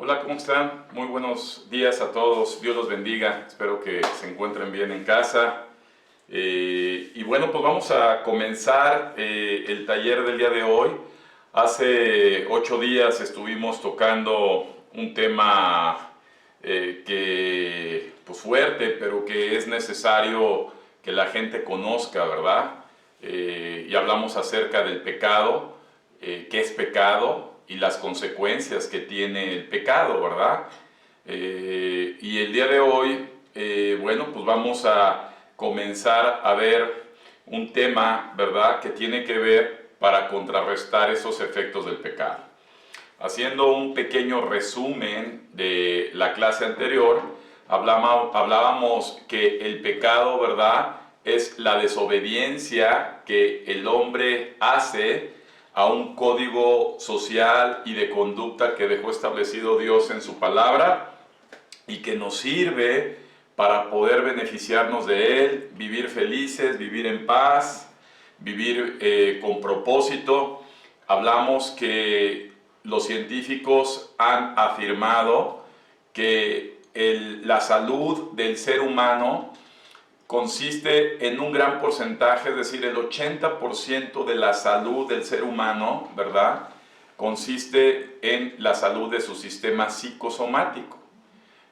Hola, ¿cómo están? Muy buenos días a todos. Dios los bendiga. Espero que se encuentren bien en casa. Y bueno, pues vamos a comenzar el taller del día de hoy. Hace 8 días estuvimos tocando un tema que pues fuerte, pero que es necesario que la gente conozca, ¿verdad? Y hablamos acerca del pecado, qué es pecado y las consecuencias que tiene el pecado, ¿verdad? Y el día de hoy, bueno, pues vamos a comenzar a ver un tema, ¿verdad?, que tiene que ver para contrarrestar esos efectos del pecado. Haciendo un pequeño resumen de la clase anterior, hablábamos que el pecado, ¿verdad?, es la desobediencia que el hombre hace a un código social y de conducta que dejó establecido Dios en su palabra y que nos sirve para poder beneficiarnos de él, vivir felices, vivir en paz, vivir con propósito. Hablamos que los científicos han afirmado que la salud del ser humano consiste en un gran porcentaje, es decir, el 80% de la salud del ser humano, ¿verdad?, consiste en la salud de su sistema psicosomático.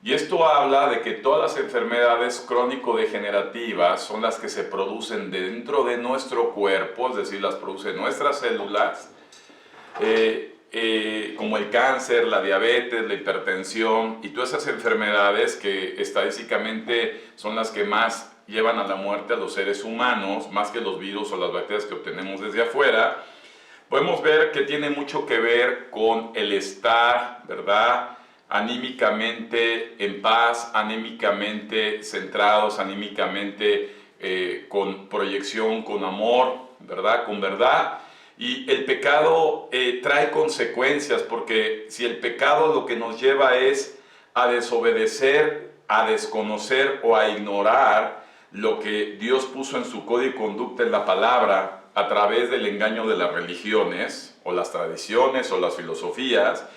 Y esto habla de que todas las enfermedades crónico-degenerativas son las que se producen dentro de nuestro cuerpo, es decir, las producen nuestras células, como el cáncer, la diabetes, la hipertensión y todas esas enfermedades que estadísticamente son las que más llevan a la muerte a los seres humanos, más que los virus o las bacterias que obtenemos desde afuera. Podemos ver que tiene mucho que ver con el estar, ¿verdad?, anímicamente en paz, anímicamente centrados, anímicamente con proyección, con amor, ¿verdad?, con verdad. Y el pecado trae consecuencias, porque si el pecado lo que nos lleva es a desobedecer, a desconocer o a ignorar lo que Dios puso en su código de conducta en la palabra a través del engaño de las religiones o las tradiciones o las filosofías,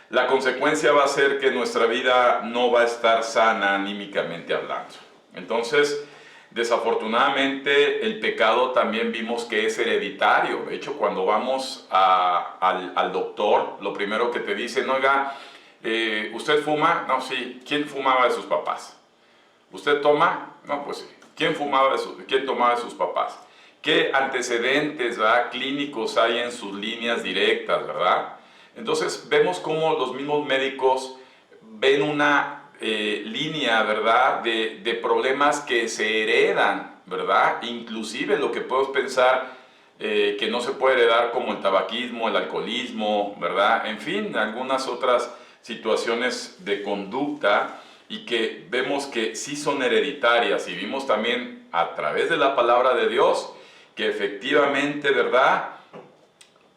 la consecuencia va a ser que nuestra vida no va a estar sana anímicamente hablando. Entonces, desafortunadamente, el pecado también vimos que es hereditario. De hecho, cuando vamos al doctor, lo primero que te dicen, oiga, ¿usted fuma? No, sí. ¿Quién fumaba de sus papás? ¿Usted toma? No, pues sí. ¿Quién tomaba de sus papás? ¿Qué antecedentes, ¿verdad?, clínicos hay en sus líneas directas, ¿verdad? Entonces vemos cómo los mismos médicos ven una línea, ¿verdad?, de problemas que se heredan, ¿verdad? Inclusive lo que podemos pensar que no se puede heredar, como el tabaquismo, el alcoholismo, ¿verdad? En fin, algunas otras situaciones de conducta y que vemos que sí son hereditarias, y vimos también a través de la palabra de Dios que efectivamente, ¿verdad?,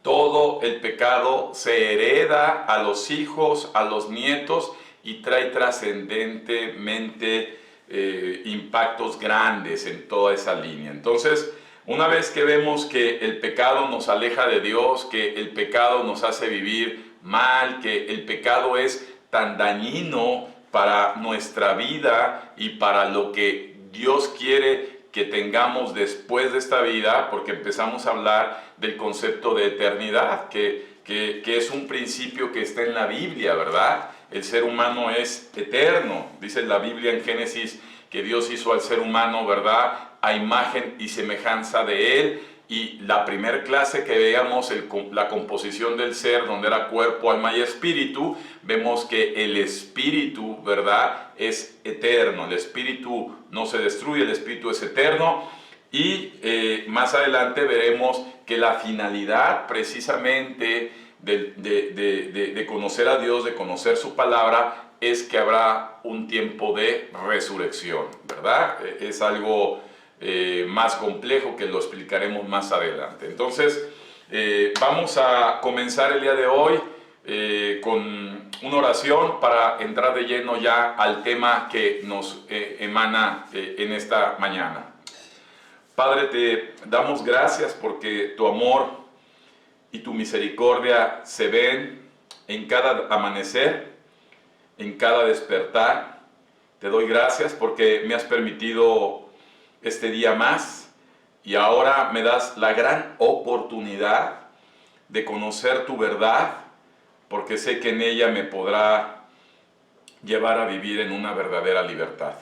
todo el pecado se hereda a los hijos, a los nietos, y trae trascendentemente impactos grandes en toda esa línea. Entonces, una vez que vemos que el pecado nos aleja de Dios, que el pecado nos hace vivir mal, que el pecado es tan dañino para nuestra vida y para lo que Dios quiere que tengamos después de esta vida, porque empezamos a hablar del concepto de eternidad, que es un principio que está en la Biblia, ¿verdad? El ser humano es eterno. Dice la Biblia en Génesis que Dios hizo al ser humano, ¿verdad?, a imagen y semejanza de él. Y la primera clase que veíamos, la composición del ser, donde era cuerpo, alma y espíritu, vemos que el espíritu, ¿verdad?, es eterno. El espíritu no se destruye, el espíritu es eterno. Y más adelante veremos que la finalidad precisamente de conocer a Dios, de conocer su palabra, es que habrá un tiempo de resurrección, ¿verdad? Es algo más complejo que lo explicaremos más adelante. Entonces, vamos a comenzar el día de hoy con una oración para entrar de lleno ya al tema que nos emana en esta mañana. Padre, te damos gracias porque tu amor y tu misericordia se ven en cada amanecer. en cada despertar. Te doy gracias porque me has permitido este día más y ahora me das la gran oportunidad de conocer tu verdad, porque sé que en ella me podrá llevar a vivir en una verdadera libertad.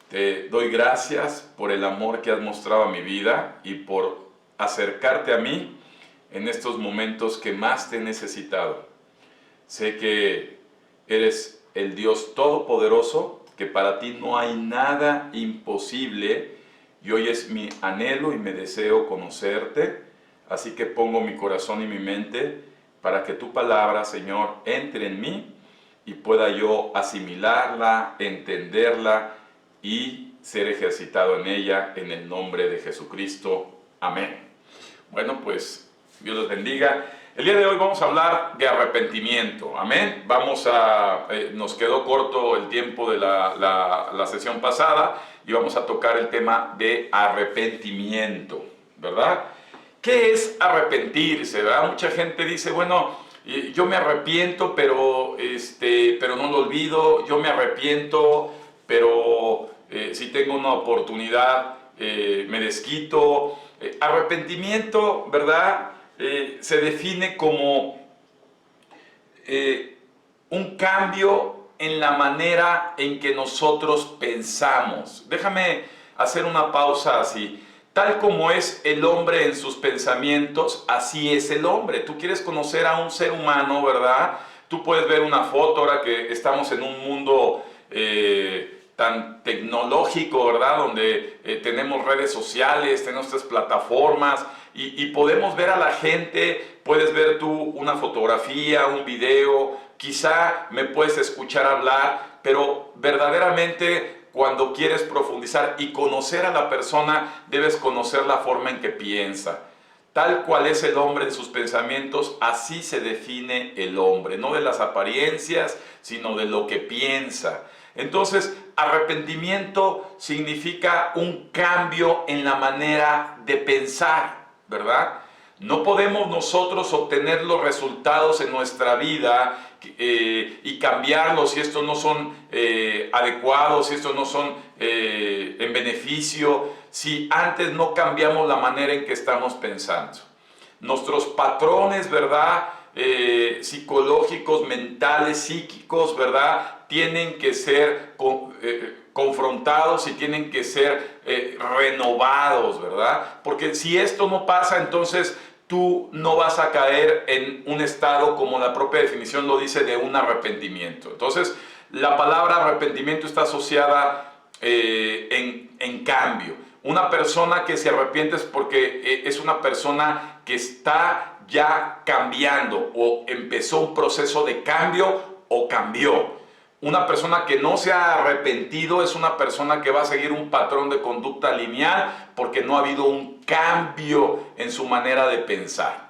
Te doy gracias por el amor que has mostrado a mi vida y por acercarte a mí en estos momentos que más te he necesitado. Sé que eres el Dios Todopoderoso, que para ti no hay nada imposible, y hoy es mi anhelo y mi deseo conocerte, así que pongo mi corazón y mi mente para que tu palabra, Señor, entre en mí y pueda yo asimilarla, entenderla y ser ejercitado en ella, en el nombre de Jesucristo. Amén. Bueno, pues Dios los bendiga. El día de hoy vamos a hablar de arrepentimiento. Amén. Nos quedó corto el tiempo de la sesión pasada y vamos a tocar el tema de arrepentimiento, ¿verdad? ¿Qué es arrepentirse, verdad? Mucha gente dice, bueno, yo me arrepiento, pero no lo olvido. Yo me arrepiento, pero si tengo una oportunidad, me desquito. Arrepentimiento, ¿verdad? Se define como un cambio en la manera en que nosotros pensamos. Déjame hacer una pausa así. Tal como es el hombre en sus pensamientos, así es el hombre. Tú quieres conocer a un ser humano, ¿verdad? Tú puedes ver una foto, ahora que estamos en un mundo tan tecnológico, ¿verdad? Donde tenemos redes sociales, tenemos estas plataformas y podemos ver a la gente. Puedes ver tú una fotografía, un video, quizá me puedes escuchar hablar, pero verdaderamente cuando quieres profundizar y conocer a la persona, debes conocer la forma en que piensa. Tal cual es el hombre en sus pensamientos, así se define el hombre, no de las apariencias, sino de lo que piensa. Entonces, arrepentimiento significa un cambio en la manera de pensar, ¿verdad? No podemos nosotros obtener los resultados en nuestra vida y cambiarlos si estos no son adecuados, si estos no son en beneficio, si antes no cambiamos la manera en que estamos pensando. Nuestros patrones, ¿verdad? Psicológicos, mentales, psíquicos, ¿verdad? Tienen que ser confrontados y tienen que ser renovados, ¿verdad? Porque si esto no pasa, entonces tú no vas a caer en un estado, como la propia definición lo dice, de un arrepentimiento. Entonces, la palabra arrepentimiento está asociada en cambio. Una persona que se arrepiente es porque es una persona que está ya cambiando o empezó un proceso de cambio o cambió. Una persona que no se ha arrepentido es una persona que va a seguir un patrón de conducta lineal porque no ha habido un cambio en su manera de pensar.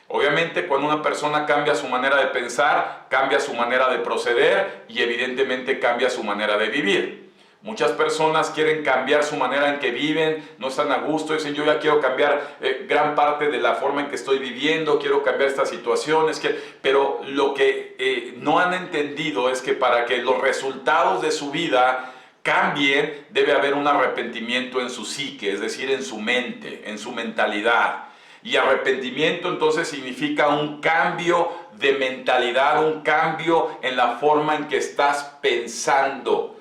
Obviamente, cuando una persona cambia su manera de pensar, cambia su manera de proceder y evidentemente cambia su manera de vivir. Muchas personas quieren cambiar su manera en que viven, no están a gusto, dicen yo ya quiero cambiar gran parte de la forma en que estoy viviendo, quiero cambiar estas situaciones, pero lo que no han entendido es que para que los resultados de su vida cambien, debe haber un arrepentimiento en su psique, es decir, en su mente, en su mentalidad. Y arrepentimiento entonces significa un cambio de mentalidad, un cambio en la forma en que estás pensando,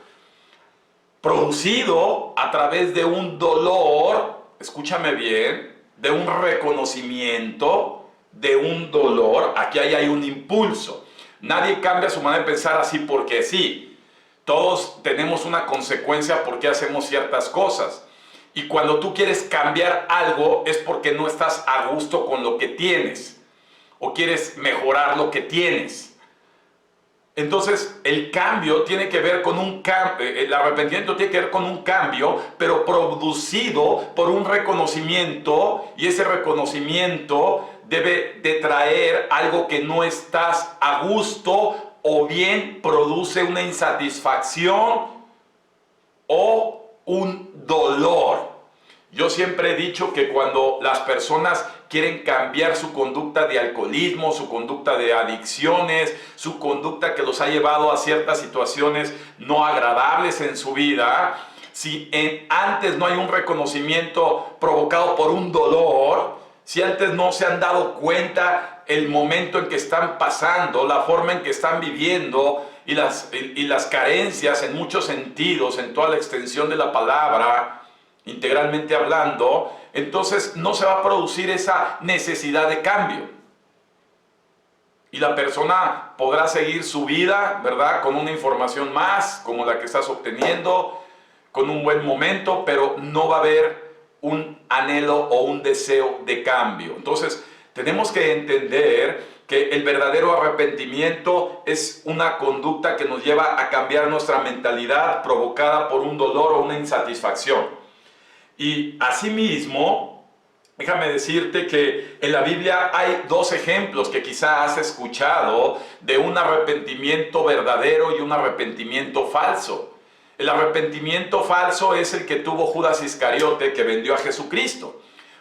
producido a través de un dolor, escúchame bien, de un reconocimiento, de un dolor. Aquí hay un impulso. Nadie cambia su manera de pensar así porque sí. Todos tenemos una consecuencia porque hacemos ciertas cosas. Y cuando tú quieres cambiar algo es porque no estás a gusto con lo que tienes o quieres mejorar lo que tienes. Entonces, el cambio tiene que ver con un cambio, el arrepentimiento tiene que ver con un cambio, pero producido por un reconocimiento, y ese reconocimiento debe de traer algo que no estás a gusto, o bien produce una insatisfacción o un dolor. Yo siempre he dicho que cuando las personas quieren cambiar su conducta de alcoholismo, su conducta de adicciones, su conducta que los ha llevado a ciertas situaciones no agradables en su vida, si antes no hay un reconocimiento provocado por un dolor, si antes no se han dado cuenta el momento en que están pasando, la forma en que están viviendo y las carencias en muchos sentidos, en toda la extensión de la palabra, integralmente hablando, entonces no se va a producir esa necesidad de cambio. Y la persona podrá seguir su vida, ¿verdad? Con una información más, como la que estás obteniendo, con un buen momento, pero no va a haber un anhelo o un deseo de cambio. Entonces, tenemos que entender que el verdadero arrepentimiento es una conducta que nos lleva a cambiar nuestra mentalidad provocada por un dolor o una insatisfacción. Y asimismo, déjame decirte que en la Biblia hay dos ejemplos que quizá has escuchado de un arrepentimiento verdadero y un arrepentimiento falso. El arrepentimiento falso es el que tuvo Judas Iscariote, que vendió a Jesucristo.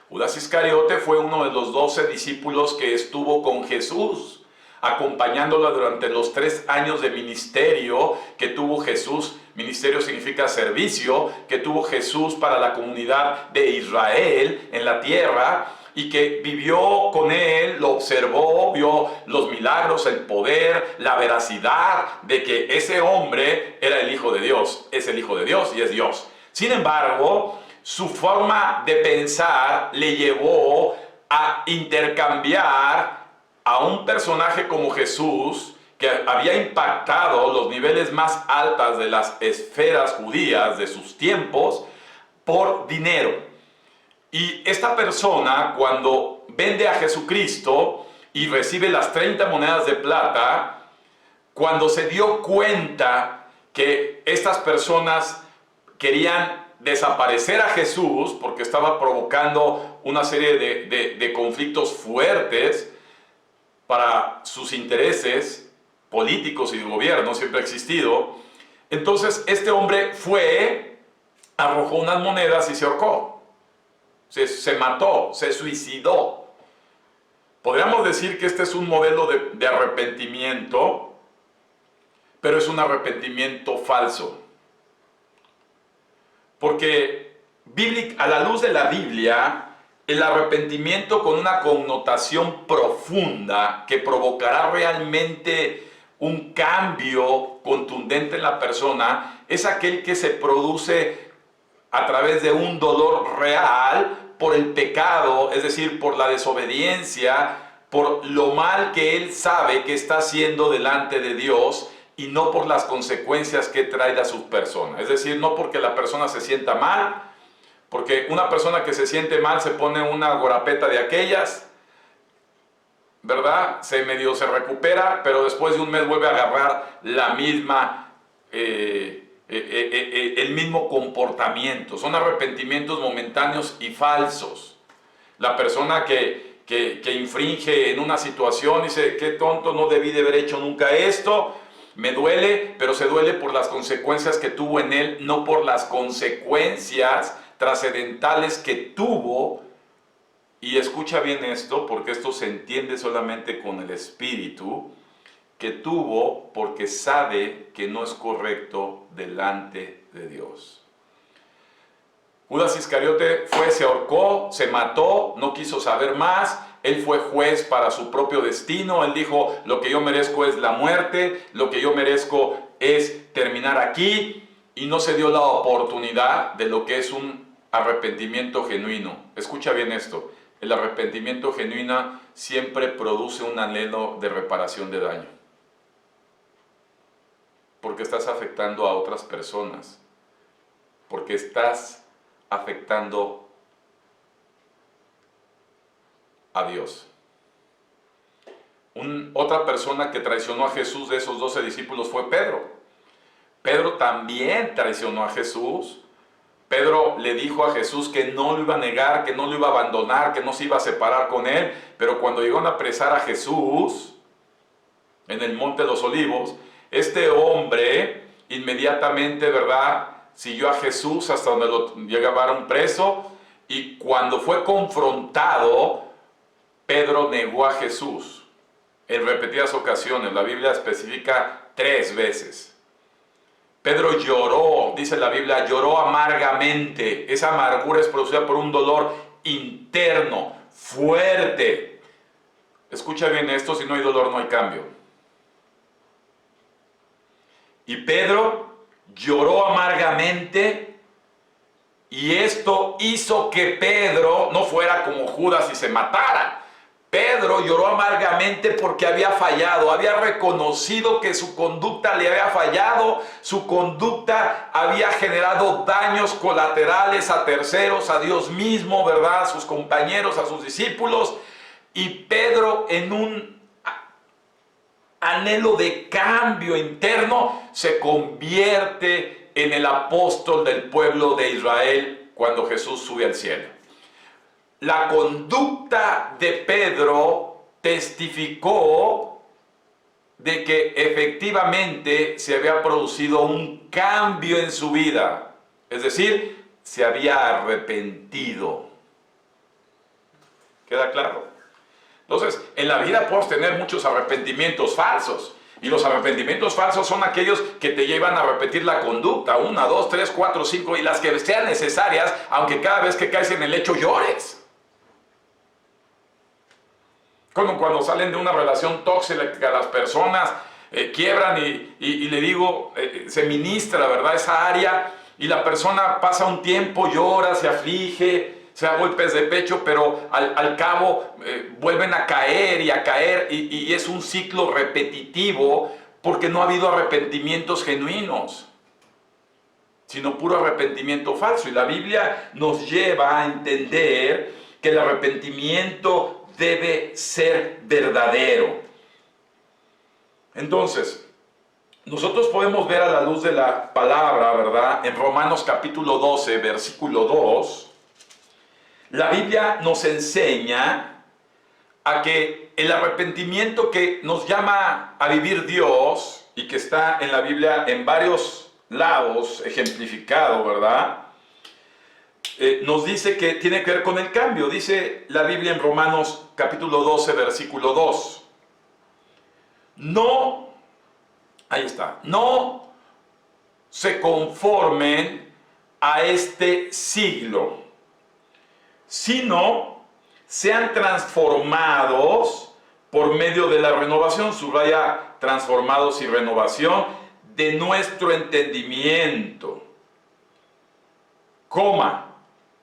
Judas Iscariote fue uno de los 12 discípulos que estuvo con Jesús, acompañándolo durante los 3 años de ministerio que tuvo Jesús. Ministerio significa servicio, que tuvo Jesús para la comunidad de Israel en la tierra, y que vivió con él, lo observó, vio los milagros, el poder, la veracidad de que ese hombre era el Hijo de Dios, es el Hijo de Dios y es Dios. Sin embargo, su forma de pensar le llevó a intercambiar a un personaje como Jesús, que había impactado los niveles más altos de las esferas judías de sus tiempos, por dinero. Y esta persona, cuando vende a Jesucristo y recibe las 30 monedas de plata, cuando se dio cuenta que estas personas querían desaparecer a Jesús porque estaba provocando una serie de conflictos fuertes para sus intereses políticos y de gobierno, siempre ha existido. Entonces este hombre fue, arrojó unas monedas y se ahorcó, se mató, se suicidó. Podríamos decir que este es un modelo de arrepentimiento, pero es un arrepentimiento falso. Porque a la luz de la Biblia, el arrepentimiento con una connotación profunda que provocará realmente un cambio contundente en la persona es aquel que se produce a través de un dolor real por el pecado, es decir, por la desobediencia, por lo mal que él sabe que está haciendo delante de Dios, y no por las consecuencias que trae a su persona. Es decir, no porque la persona se sienta mal, porque una persona que se siente mal se pone una gorapeta de aquellas, ¿verdad? Se recupera, pero después de un mes vuelve a agarrar la misma, el mismo comportamiento. Son arrepentimientos momentáneos y falsos. La persona que infringe en una situación dice, qué tonto, no debí de haber hecho nunca esto, me duele, pero se duele por las consecuencias que tuvo en él, no por las consecuencias trascendentales que tuvo. Y escucha bien esto, porque esto se entiende solamente con el espíritu, que tuvo porque sabe que no es correcto delante de Dios. Judas Iscariote se ahorcó, se mató, no quiso saber más. Él fue juez para su propio destino. Él dijo, lo que yo merezco es la muerte, lo que yo merezco es terminar aquí, y no se dio la oportunidad de lo que es un arrepentimiento genuino. Escucha bien esto. El arrepentimiento genuino siempre produce un anhelo de reparación de daño, porque estás afectando a otras personas, porque estás afectando a Dios. Otra persona que traicionó a Jesús de esos 12 discípulos fue Pedro. Pedro también traicionó a Jesús. Pedro le dijo a Jesús que no lo iba a negar, que no lo iba a abandonar, que no se iba a separar con él, pero cuando llegaron a apresar a Jesús en el Monte de los Olivos, este hombre inmediatamente, ¿verdad?, siguió a Jesús hasta donde lo llevaron preso, Y cuando fue confrontado, Pedro negó a Jesús en repetidas ocasiones. La Biblia especifica 3 veces. Pedro lloró, dice la Biblia, lloró amargamente. Esa amargura es producida por un dolor interno, fuerte. Escucha bien esto, si no hay dolor no hay cambio. Y Pedro lloró amargamente, y esto hizo que Pedro no fuera como Judas y se matara. Pedro lloró amargamente porque había fallado, había reconocido que su conducta le había fallado, su conducta había generado daños colaterales a terceros, a Dios mismo, ¿verdad? A sus compañeros, a sus discípulos. Y Pedro, en un anhelo de cambio interno, se convierte en el apóstol del pueblo de Israel cuando Jesús sube al cielo. La conducta de Pedro testificó de que efectivamente se había producido un cambio en su vida, es decir, se había arrepentido. ¿Queda claro? Entonces, en la vida puedes tener muchos arrepentimientos falsos. Y los arrepentimientos falsos son aquellos que te llevan a repetir la conducta, 1, 2, 3, 4, 5, y las que sean necesarias, aunque cada vez que caes en el hecho llores. Como cuando salen de una relación tóxica, las personas quiebran y le digo, se ministra, ¿verdad?, esa área, y la persona pasa un tiempo, llora, se aflige, se da golpes de pecho, pero al cabo vuelven a caer y a caer, y es un ciclo repetitivo porque no ha habido arrepentimientos genuinos, sino puro arrepentimiento falso. Y la Biblia nos lleva a entender que el arrepentimiento debe ser verdadero. Entonces, nosotros podemos ver a la luz de la palabra, ¿verdad? En Romanos capítulo 12, versículo 2, la Biblia nos enseña a que el arrepentimiento que nos llama a vivir Dios, y que está en la Biblia en varios lados ejemplificado, ¿verdad?, nos dice que tiene que ver con el cambio. Dice la Biblia en Romanos capítulo 12, versículo 2. No, ahí está, no se conformen a este siglo, sino sean transformados por medio de la renovación, subraya transformados y renovación, de nuestro entendimiento,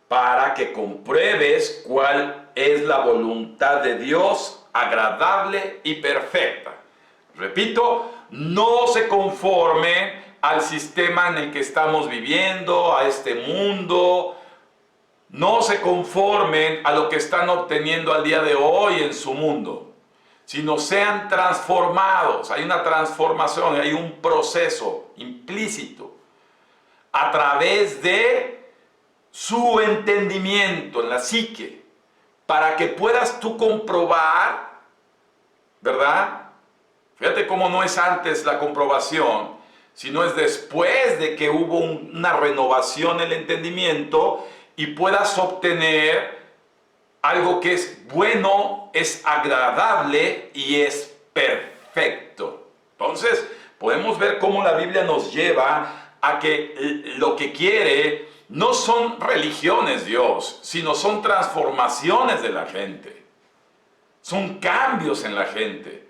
para que compruebes cuál es la voluntad de Dios, agradable y perfecta. Repito, no se conformen al sistema en el que estamos viviendo, a este mundo. No se conformen a lo que están obteniendo al día de hoy en su mundo, sino sean transformados. Hay una transformación, hay un proceso implícito a través de su entendimiento en la psique, para que puedas tú comprobar, ¿verdad? Fíjate cómo no es antes la comprobación, sino es después de que hubo una renovación en el entendimiento, y puedas obtener algo que es bueno, es agradable y es perfecto. Entonces, podemos ver cómo la Biblia nos lleva a que lo que quiere no son religiones Dios, sino son transformaciones de la gente. Son cambios en la gente.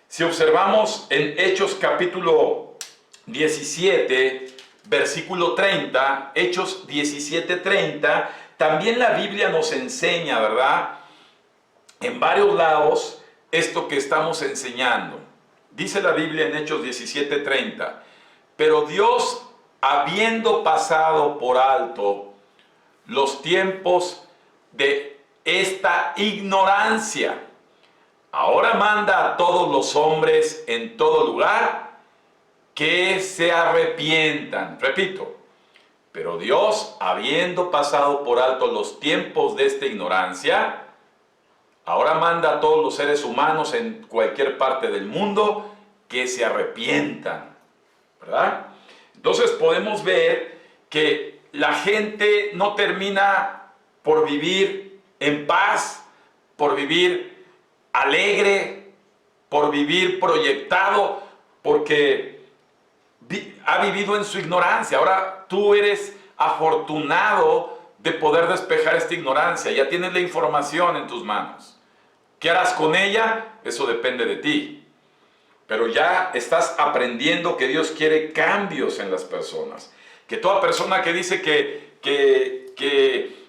Si observamos en Hechos capítulo 17, versículo 30, Hechos 17:30, también la Biblia nos enseña, ¿verdad?, en varios lados esto que estamos enseñando. Dice la Biblia en Hechos 17:30, pero Dios, habiendo pasado por alto los tiempos de esta ignorancia, ahora manda a todos los hombres en todo lugar que se arrepientan. Repito, pero Dios, habiendo pasado por alto los tiempos de esta ignorancia, ahora manda a todos los seres humanos en cualquier parte del mundo que se arrepientan, ¿verdad? Entonces podemos ver que la gente no termina por vivir en paz, por vivir alegre, por vivir proyectado, porque ha vivido en su ignorancia. Ahora tú eres afortunado de poder despejar esta ignorancia. Ya tienes la información en tus manos. ¿Qué harás con ella? Eso depende de ti. Pero ya estás aprendiendo que Dios quiere cambios en las personas. Que toda persona que dice que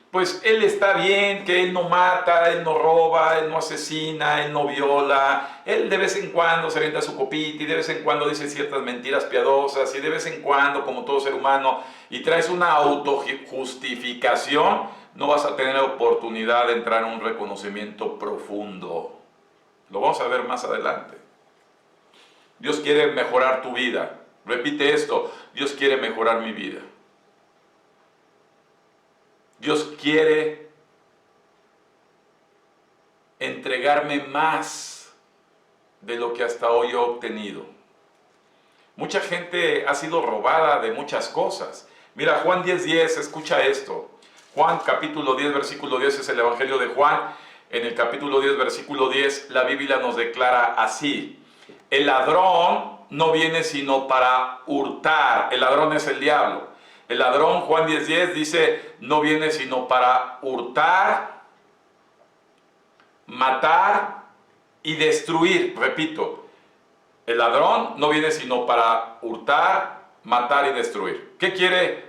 pues Él está bien, que Él no mata, Él no roba, Él no asesina, Él no viola, Él de vez en cuando se avienta su copita y de vez en cuando dice ciertas mentiras piadosas y de vez en cuando, como todo ser humano, y traes una autojustificación, no vas a tener la oportunidad de entrar en un reconocimiento profundo. Lo vamos a ver más adelante. Dios quiere mejorar tu vida. Repite esto: Dios quiere mejorar mi vida. Dios quiere entregarme más de lo que hasta hoy he obtenido. Mucha gente ha sido robada de muchas cosas. Mira, Juan 10:10, escucha esto. Juan capítulo 10, versículo 10 es el Evangelio de Juan. En el capítulo 10, versículo 10, la Biblia nos declara así: el ladrón no viene sino para hurtar. El ladrón es el diablo. El ladrón, Juan 10:10, dice, no viene sino para hurtar, matar y destruir. Repito, el ladrón no viene sino para hurtar, matar y destruir. ¿Qué quiere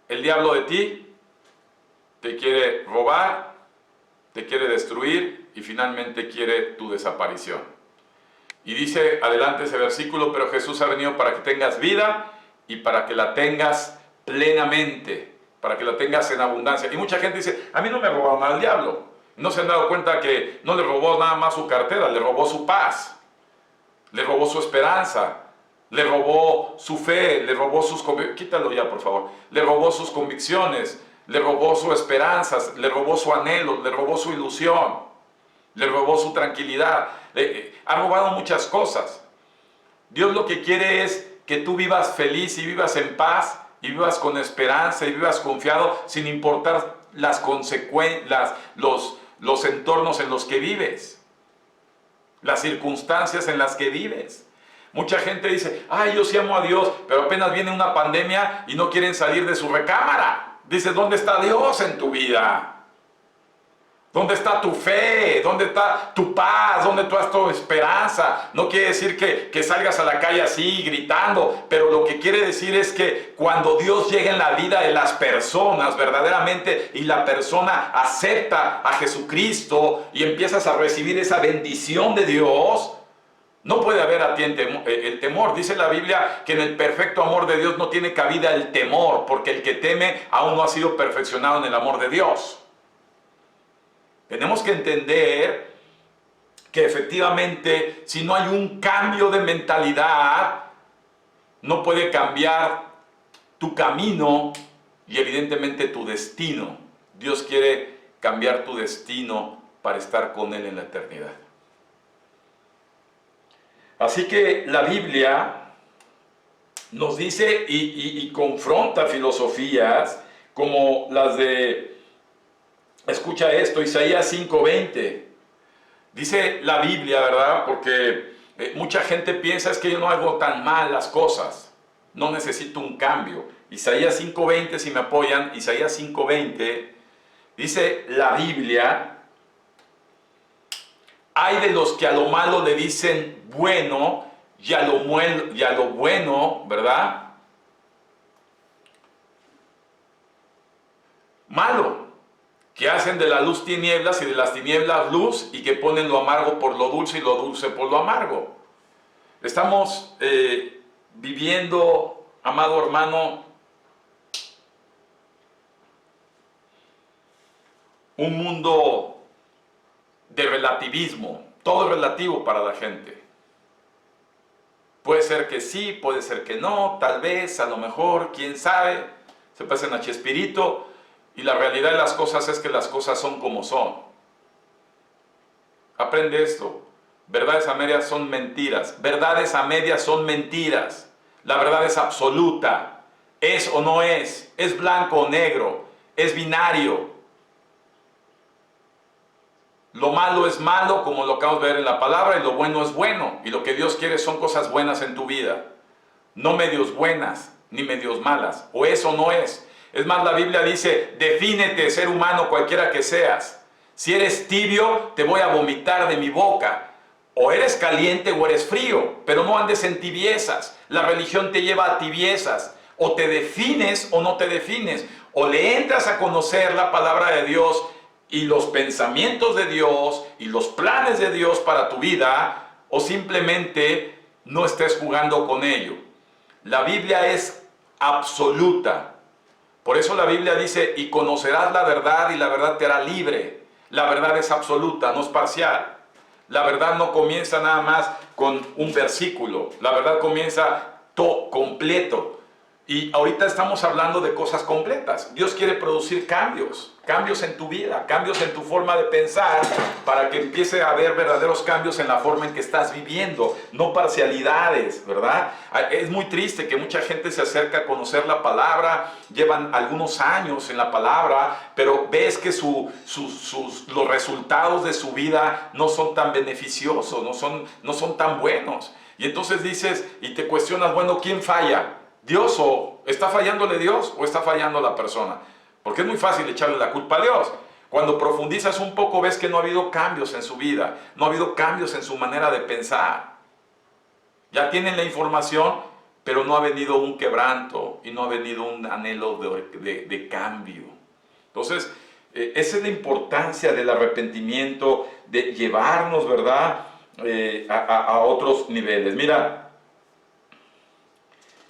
el diablo de ti? Te quiere robar, te quiere destruir y finalmente quiere tu desaparición. Y dice adelante ese versículo: pero Jesús ha venido para que tengas vida y para que la tengas plenamente, para que la tengas en abundancia. Y mucha gente dice: a mí no me robaron al diablo. No se han dado cuenta que no le robó nada más su cartera, le robó su paz, le robó su esperanza, le robó su fe, le robó sus convicciones. Quítalo ya, por favor. Le robó sus convicciones, le robó sus esperanzas, le robó su anhelo, le robó su ilusión, le robó su tranquilidad. Ha robado muchas cosas. Dios lo que quiere es que tú vivas feliz y vivas en paz y vivas con esperanza y vivas confiado, sin importar las consecuencias, los entornos en los que vives, las circunstancias en las que vives. Mucha gente dice: ay, yo sí amo a Dios, pero apenas viene una pandemia y no quieren salir de su recámara. Dice: ¿dónde está Dios en tu vida? ¿Dónde está tu fe? ¿Dónde está tu paz? ¿Dónde está tu esperanza? No quiere decir que salgas a la calle así gritando, pero lo que quiere decir es que cuando Dios llega en la vida de las personas verdaderamente y la persona acepta a Jesucristo y empiezas a recibir esa bendición de Dios, no puede haber a ti el temor. Dice la Biblia que en el perfecto amor de Dios no tiene cabida el temor, porque el que teme aún no ha sido perfeccionado en el amor de Dios. Tenemos que entender que efectivamente, si no hay un cambio de mentalidad, no puede cambiar tu camino y evidentemente tu destino. Dios quiere cambiar tu destino para estar con Él en la eternidad. Así que la Biblia nos dice y confronta filosofías como las de... Escucha esto, Isaías 5:20. Dice la Biblia, ¿verdad? Porque mucha gente piensa: es que yo no hago tan mal las cosas, no necesito un cambio. Isaías 5:20, si me apoyan, Isaías 5:20, dice la Biblia: hay de los que a lo malo le dicen bueno y a lo bueno, ¿verdad? Malo. Que hacen de la luz tinieblas y de las tinieblas luz, y que ponen lo amargo por lo dulce y lo dulce por lo amargo. Estamos viviendo, amado hermano, un mundo de relativismo. Todo es relativo para la gente. Puede ser que sí, puede ser que no, tal vez, a lo mejor, quién sabe. Se pasan a Chespirito. Y la realidad de las cosas es que las cosas son como son. Aprende esto: verdades a medias son mentiras. Verdades a medias son mentiras. La verdad es absoluta. Es o no es blanco o negro, es binario. Lo malo es malo, como lo acabamos de ver en la palabra, y lo bueno es bueno. Y lo que Dios quiere son cosas buenas en tu vida. No medios buenas, ni medios malas. O eso no es. Es más, la Biblia dice, defínete, ser humano, cualquiera que seas. Si eres tibio, te voy a vomitar de mi boca. O eres caliente o eres frío, pero no andes en tibiezas. La religión te lleva a tibiezas. O te defines o no te defines. O le entras a conocer la palabra de Dios y los pensamientos de Dios y los planes de Dios para tu vida, o simplemente no estés jugando con ello. La Biblia es absoluta. Por eso la Biblia dice, y conocerás la verdad y la verdad te hará libre. La verdad es absoluta, no es parcial. La verdad no comienza nada más con un versículo. La verdad comienza todo completo. Y ahorita estamos hablando de cosas completas. Dios quiere producir cambios, cambios en tu vida, cambios en tu forma de pensar, para que empiece a haber verdaderos cambios en la forma en que estás viviendo, no parcialidades, ¿verdad? Es muy triste que mucha gente se acerca a conocer la palabra, llevan algunos años en la palabra, pero ves que los resultados de su vida no son tan beneficiosos, no son tan buenos. Y entonces dices y te cuestionas, bueno, ¿quién falla? ¿Dios, o está fallándole Dios, o está fallando la persona? Porque es muy fácil echarle la culpa a Dios. Cuando profundizas un poco ves que no ha habido cambios en su vida, no ha habido cambios en su manera de pensar. Ya tienen la información, pero no ha venido un quebranto y no ha venido un anhelo de cambio. Entonces, esa es la importancia del arrepentimiento, de llevarnos, ¿verdad?, a otros niveles. Mira,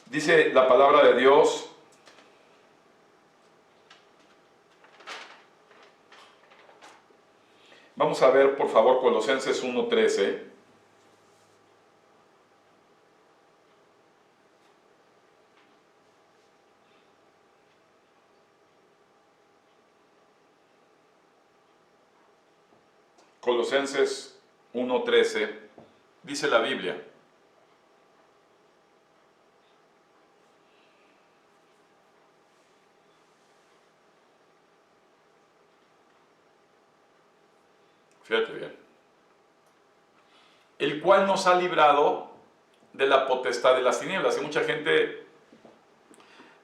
dice la palabra de Dios, vamos a ver por favor Colosenses 1:13. Colosenses 1:13, dice la Biblia: fíjate bien, el cual nos ha librado de la potestad de las tinieblas. Y mucha gente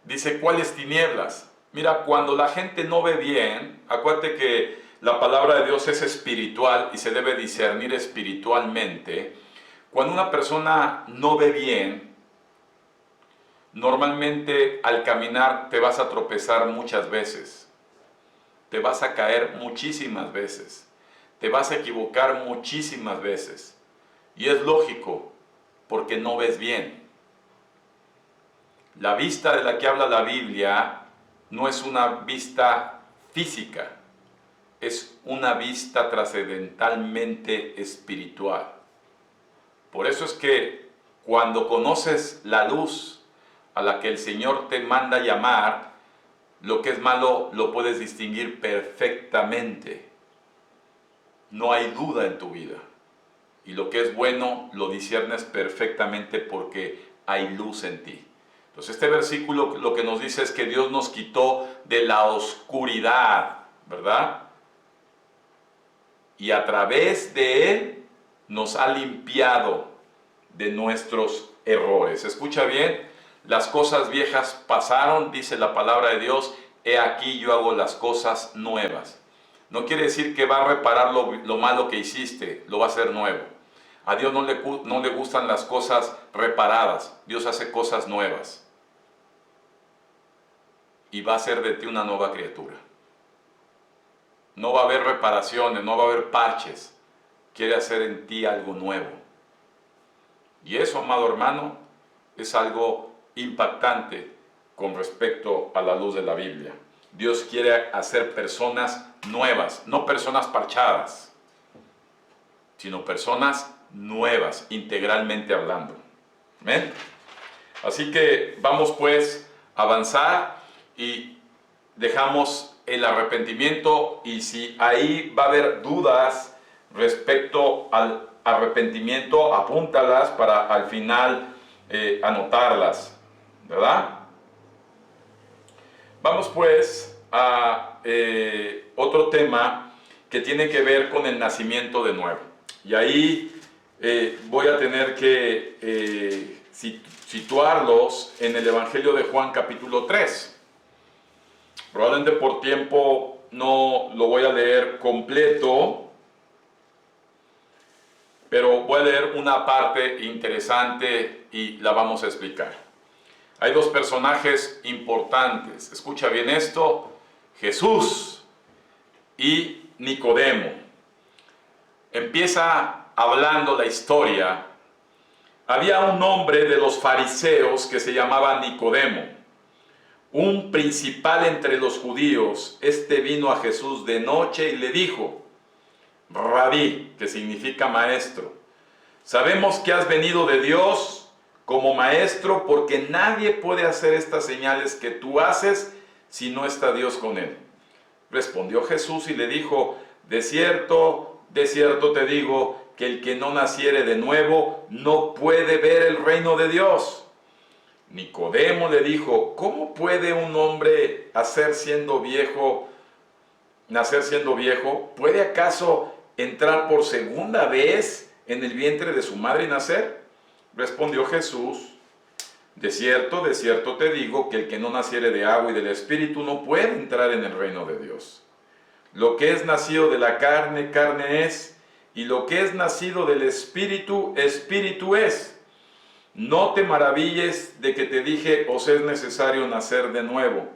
dice, ¿cuáles tinieblas? Mira, cuando la gente no ve bien, acuérdate que la palabra de Dios es espiritual y se debe discernir espiritualmente. Cuando una persona no ve bien, normalmente al caminar te vas a tropezar muchas veces, te vas a caer muchísimas veces, te vas a equivocar muchísimas veces. Y es lógico, porque no ves bien. La vista de la que habla la Biblia no es una vista física, es una vista trascendentalmente espiritual. Por eso es que cuando conoces la luz a la que el Señor te manda llamar, lo que es malo lo puedes distinguir perfectamente. No hay duda en tu vida. Y lo que es bueno lo disciernes perfectamente porque hay luz en ti. Entonces este versículo lo que nos dice es que Dios nos quitó de la oscuridad, ¿verdad? Y a través de Él nos ha limpiado de nuestros errores. Escucha bien, las cosas viejas pasaron, dice la palabra de Dios, he aquí yo hago las cosas nuevas. No quiere decir que va a reparar lo malo que hiciste, lo va a hacer nuevo. A Dios no le gustan las cosas reparadas, Dios hace cosas nuevas. Y va a hacer de ti una nueva criatura. No va a haber reparaciones, no va a haber parches. Quiere hacer en ti algo nuevo. Y eso, amado hermano, es algo impactante con respecto a la luz de la Biblia. Dios quiere hacer personas nuevas, no personas parchadas, sino personas nuevas, integralmente hablando. ¿Amén? Así que vamos pues a avanzar y dejamos el arrepentimiento, y si ahí va a haber dudas respecto al arrepentimiento, apúntalas para al final anotarlas, ¿verdad? Vamos pues a otro tema que tiene que ver con el nacimiento de nuevo. Y ahí voy a tener que situarlos en el Evangelio de Juan capítulo 3. Probablemente por tiempo no lo voy a leer completo, pero voy a leer una parte interesante y la vamos a explicar. Hay dos personajes importantes, escucha bien esto, Jesús y Nicodemo. Empieza hablando la historia. Había un hombre de los fariseos que se llamaba Nicodemo, un principal entre los judíos. Este vino a Jesús de noche y le dijo: Rabí, que significa maestro, sabemos que has venido de Dios como maestro, porque nadie puede hacer estas señales que tú haces si no está Dios con él. Respondió Jesús y le dijo: de cierto te digo, que el que no naciere de nuevo no puede ver el reino de Dios. Nicodemo le dijo: ¿cómo puede un hombre nacer siendo viejo? ¿Puede acaso entrar por segunda vez en el vientre de su madre y nacer? Respondió Jesús: de cierto te digo, que el que no naciere de agua y del Espíritu no puede entrar en el reino de Dios. Lo que es nacido de la carne, carne es, y lo que es nacido del Espíritu, Espíritu es. No te maravilles de que te dije: os es necesario nacer de nuevo.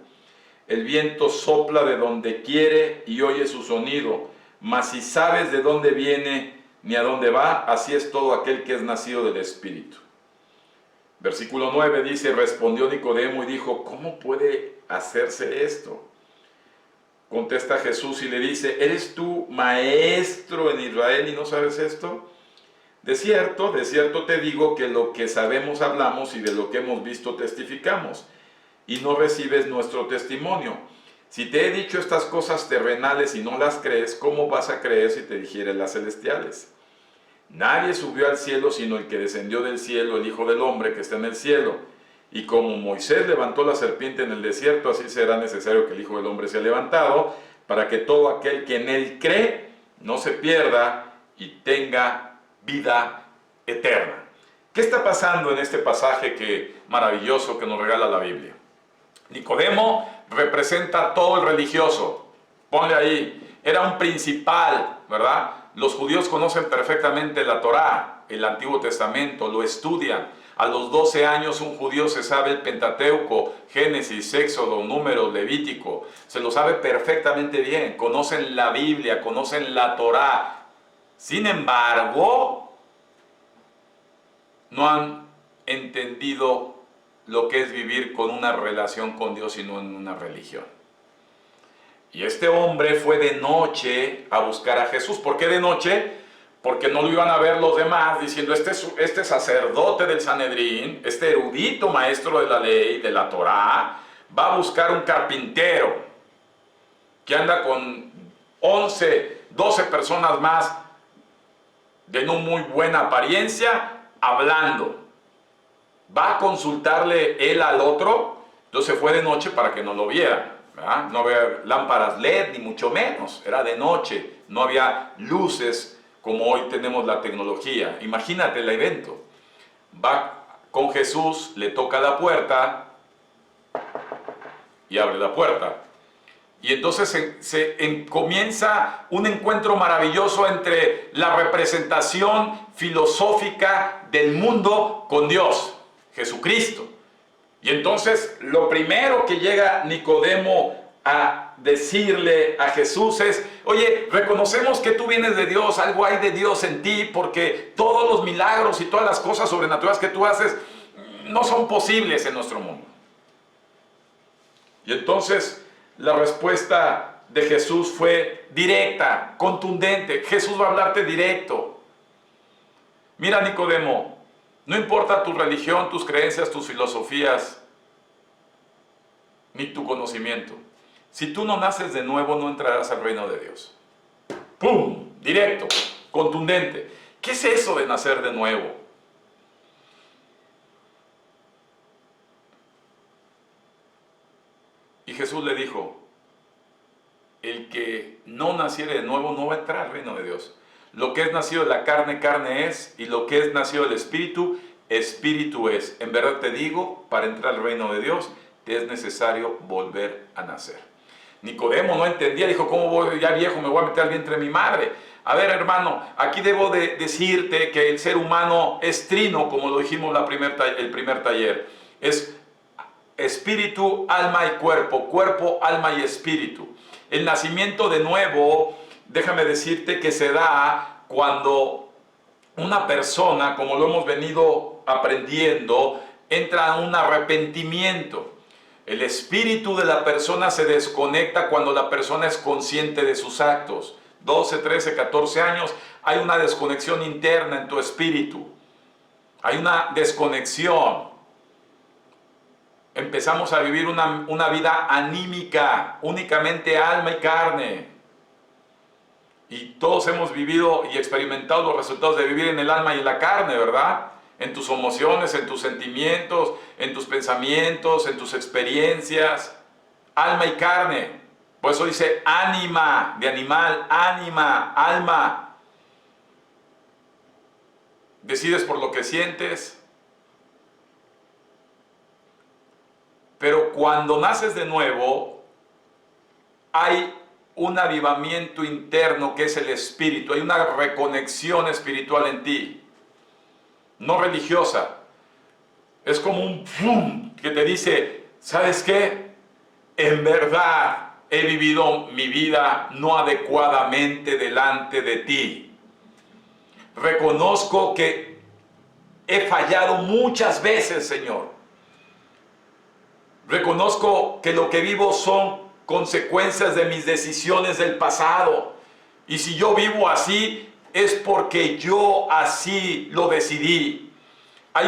El viento sopla de donde quiere y oye su sonido, mas si sabes de dónde viene ni a dónde va, así es todo aquel que es nacido del Espíritu. Versículo 9 dice: respondió Nicodemo y dijo: ¿cómo puede hacerse esto? Contesta Jesús y le dice: ¿eres tú maestro en Israel y no sabes esto? De cierto te digo, que lo que sabemos hablamos y de lo que hemos visto testificamos, y no recibes nuestro testimonio. Si te he dicho estas cosas terrenales y no las crees, ¿cómo vas a creer si te dijere las celestiales? Nadie subió al cielo sino el que descendió del cielo, el Hijo del Hombre que está en el cielo. Y como Moisés levantó la serpiente en el desierto, así será necesario que el Hijo del Hombre sea levantado, para que todo aquel que en él cree no se pierda y tenga vida eterna. ¿Qué está pasando en este pasaje maravilloso que nos regala la Biblia? Nicodemo representa todo el religioso. Ponle ahí, era un principal, ¿verdad? Los judíos conocen perfectamente la Torá, el Antiguo Testamento, lo estudian. A los 12 años un judío se sabe el Pentateuco, Génesis, Éxodo, Números, Levítico. Se lo sabe perfectamente bien. Conocen la Biblia, conocen la Torá. Sin embargo, no han entendido lo que es vivir con una relación con Dios y no en una religión. Y este hombre fue de noche a buscar a Jesús. ¿Por qué de noche? Porque no lo iban a ver los demás diciendo: este sacerdote del Sanedrín, este erudito maestro de la ley, de la Torá, va a buscar un carpintero que anda con 11, 12 personas más de no muy buena apariencia, hablando. Va a consultarle él al otro. Entonces fue de noche para que no lo viera, ¿verdad? No había lámparas LED ni mucho menos, era de noche, no había luces como hoy tenemos la tecnología. Imagínate el evento. Va con Jesús, le toca la puerta y abre la puerta. Y entonces comienza un encuentro maravilloso entre la representación filosófica del mundo con Dios, Jesucristo. Y entonces lo primero que llega Nicodemo a decirle a Jesús es: oye, reconocemos que tú vienes de Dios, algo hay de Dios en ti, porque todos los milagros y todas las cosas sobrenaturales que tú haces no son posibles en nuestro mundo. Y entonces la respuesta de Jesús fue directa, contundente. Jesús va a hablarte directo. Mira, Nicodemo, no importa tu religión, tus creencias, tus filosofías, ni tu conocimiento. Si tú no naces de nuevo, no entrarás al reino de Dios. ¡Pum! Directo, contundente. ¿Qué es eso de nacer de nuevo? Y Jesús le dijo: naciere de nuevo no va a entrar al reino de Dios. Lo que es nacido de la carne, carne es, y lo que es nacido del Espíritu, Espíritu es. En verdad te digo, para entrar al reino de Dios, te es necesario volver a nacer. Nicodemo no entendía, dijo, ¿cómo voy ya viejo, me voy a meter al vientre de mi madre? A ver, hermano, aquí debo de decirte que el ser humano es trino, como lo dijimos el primer taller. Es espíritu, alma y cuerpo, cuerpo, alma y espíritu. El nacimiento de nuevo, déjame decirte que se da cuando una persona, como lo hemos venido aprendiendo, entra en un arrepentimiento. El espíritu de la persona se desconecta cuando la persona es consciente de sus actos. 12, 13, 14 años, hay una desconexión interna en tu espíritu. Hay una desconexión. Empezamos a vivir una vida anímica, únicamente alma y carne. Y todos hemos vivido y experimentado los resultados de vivir en el alma y en la carne, ¿verdad? En tus emociones, en tus sentimientos, en tus pensamientos, en tus experiencias. Alma y carne. Por eso dice ánima, de animal, ánima, alma. Decides por lo que sientes. Pero cuando naces de nuevo, hay un avivamiento interno que es el espíritu. Hay una reconexión espiritual en ti. No religiosa. Es como un ¡pum! Que te dice, ¿sabes qué? En verdad he vivido mi vida no adecuadamente delante de ti. Reconozco que he fallado muchas veces, Señor. Reconozco que lo que vivo son consecuencias de mis decisiones del pasado. Y si yo vivo así, es porque yo así lo decidí. Hay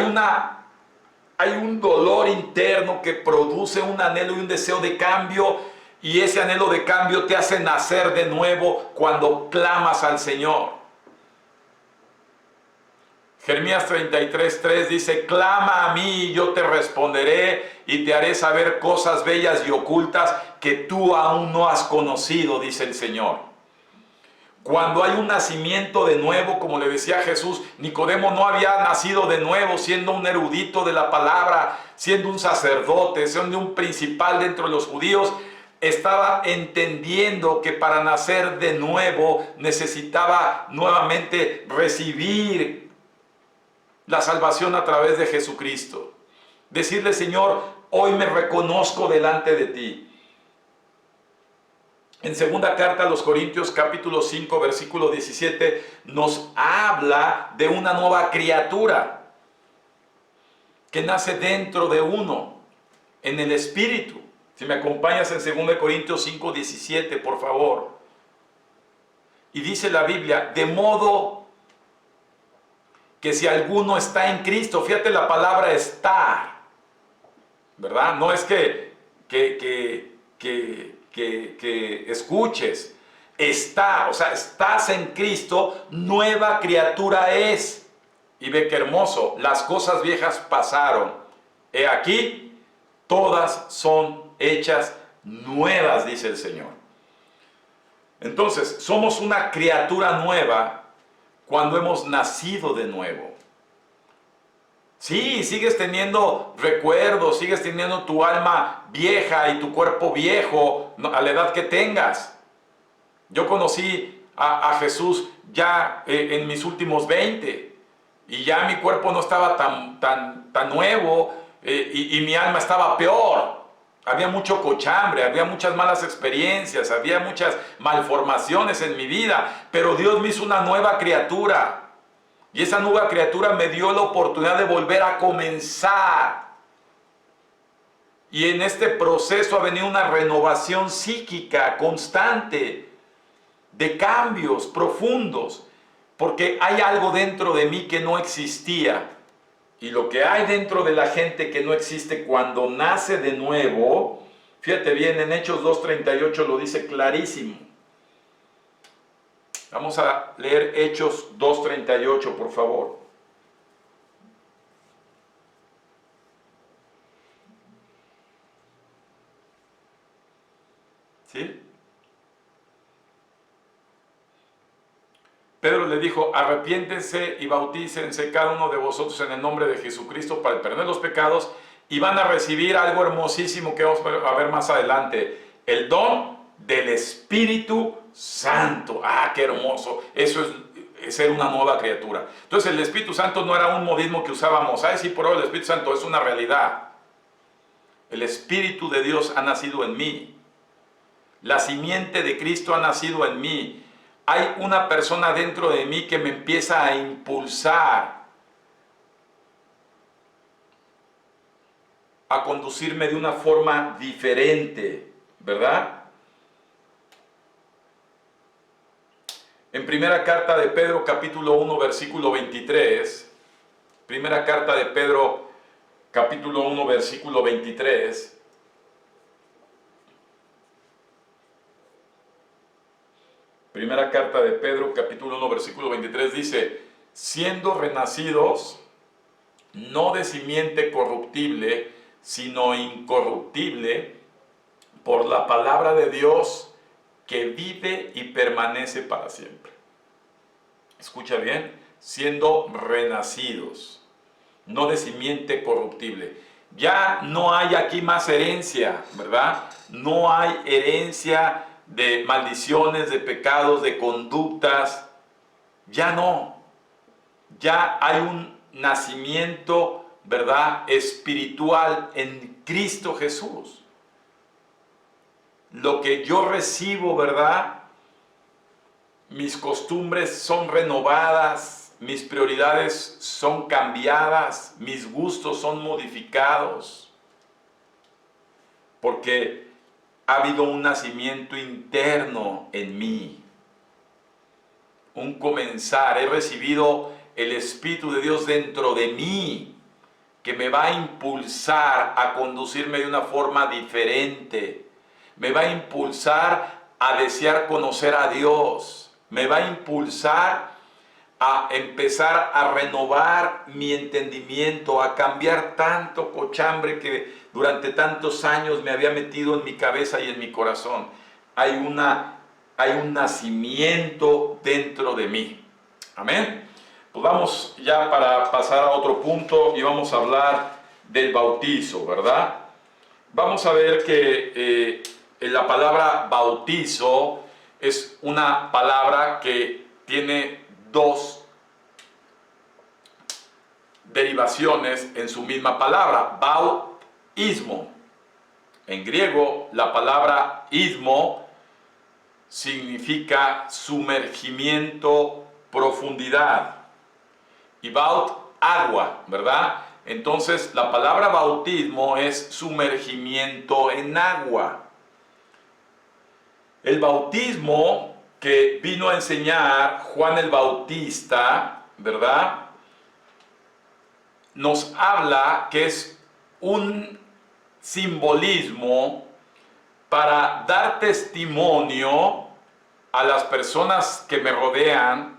un dolor interno que produce un anhelo y un deseo de cambio, y ese anhelo de cambio te hace nacer de nuevo cuando clamas al Señor. Jeremías 33:3 dice, clama a mí y yo te responderé y te haré saber cosas bellas y ocultas que tú aún no has conocido, dice el Señor. Cuando hay un nacimiento de nuevo, como le decía Jesús, Nicodemo no había nacido de nuevo siendo un erudito de la palabra, siendo un sacerdote, siendo un principal dentro de los judíos. Estaba entendiendo que para nacer de nuevo necesitaba nuevamente recibir la salvación a través de Jesucristo. Decirle, Señor, hoy me reconozco delante de ti. En segunda carta a los Corintios, capítulo 5, versículo 17, nos habla de una nueva criatura que nace dentro de uno, en el Espíritu. Si me acompañas en 2 Corintios 5, 17, por favor. Y dice la Biblia, de modo que si alguno está en Cristo, fíjate la palabra estar, ¿verdad? No es que escuches, está, o sea, estás en Cristo, nueva criatura es. Y ve qué hermoso, las cosas viejas pasaron, he aquí, todas son hechas nuevas, dice el Señor. Entonces, somos una criatura nueva cuando hemos nacido de nuevo. Sí, sigues teniendo recuerdos, sigues teniendo tu alma vieja y tu cuerpo viejo a la edad que tengas. Yo conocí a Jesús ya en mis últimos 20 y ya mi cuerpo no estaba tan nuevo y mi alma estaba peor. Había mucho cochambre, había muchas malas experiencias, había muchas malformaciones en mi vida, pero Dios me hizo una nueva criatura. Y esa nueva criatura me dio la oportunidad de volver a comenzar. Y en este proceso ha venido una renovación psíquica constante, de cambios profundos, porque hay algo dentro de mí que no existía. Y lo que hay dentro de la gente que no existe cuando nace de nuevo, fíjate bien, en Hechos 2:38 lo dice clarísimo. Vamos a leer Hechos 2:38, por favor. ¿Sí? Pedro le dijo, arrepiéntense y bautícense cada uno de vosotros en el nombre de Jesucristo para el perdón de los pecados y van a recibir algo hermosísimo que vamos a ver más adelante, el don del Espíritu Santo. ¡Ah, qué hermoso! Eso es ser una nueva criatura. Entonces el Espíritu Santo no era un modismo que usábamos, ay sí, por hoy el Espíritu Santo es una realidad. El Espíritu de Dios ha nacido en mí. La simiente de Cristo ha nacido en mí. Hay una persona dentro de mí que me empieza a impulsar a conducirme de una forma diferente, ¿verdad? En primera carta de Pedro, capítulo 1, versículo 23, primera carta de Pedro, capítulo 1, versículo 23, primera carta de Pedro, capítulo 1, versículo 23, dice, siendo renacidos, no de simiente corruptible, sino incorruptible, por la palabra de Dios que vive y permanece para siempre. Escucha bien, siendo renacidos, no de simiente corruptible. Ya no hay aquí más herencia, ¿verdad? No hay herencia de maldiciones, de pecados, de conductas. Ya no. Ya hay un nacimiento, ¿verdad?, espiritual en Cristo Jesús. Lo que yo recibo, ¿verdad?, mis costumbres son renovadas, mis prioridades son cambiadas, mis gustos son modificados, porque ha habido un nacimiento interno en mí, un comenzar. He recibido el Espíritu de Dios dentro de mí, que me va a impulsar a conducirme de una forma diferente, me va a impulsar a desear conocer a Dios, me va a impulsar a empezar a renovar mi entendimiento, a cambiar tanto cochambre que durante tantos años me había metido en mi cabeza y en mi corazón. Hay un nacimiento dentro de mí. Amén. Pues vamos ya para pasar a otro punto y vamos a hablar del bautizo, ¿verdad? Vamos a ver que la palabra bautizo es una palabra que tiene dos derivaciones en su misma palabra, bautismo. En griego, la palabra ismo significa sumergimiento, profundidad. Y baut, agua, ¿verdad? Entonces, la palabra bautismo es sumergimiento en agua. El bautismo que vino a enseñar Juan el Bautista, ¿verdad?, nos habla que es un simbolismo para dar testimonio a las personas que me rodean,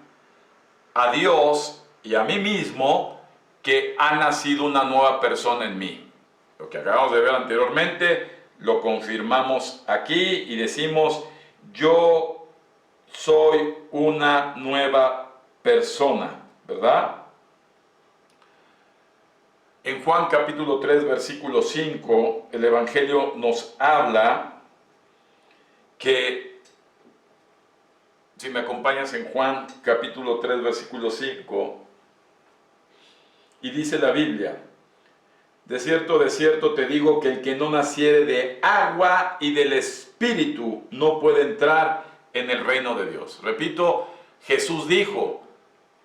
a Dios y a mí mismo, que ha nacido una nueva persona en mí. Lo que acabamos de ver anteriormente, lo confirmamos aquí y decimos, yo soy una nueva persona, ¿verdad? En Juan capítulo 3, versículo 5, el Evangelio nos habla que, si me acompañas en Juan capítulo 3, versículo 5, y dice la Biblia, de cierto te digo que el que no naciere de agua y del Espíritu no puede entrar en el reino de Dios. Repito, Jesús dijo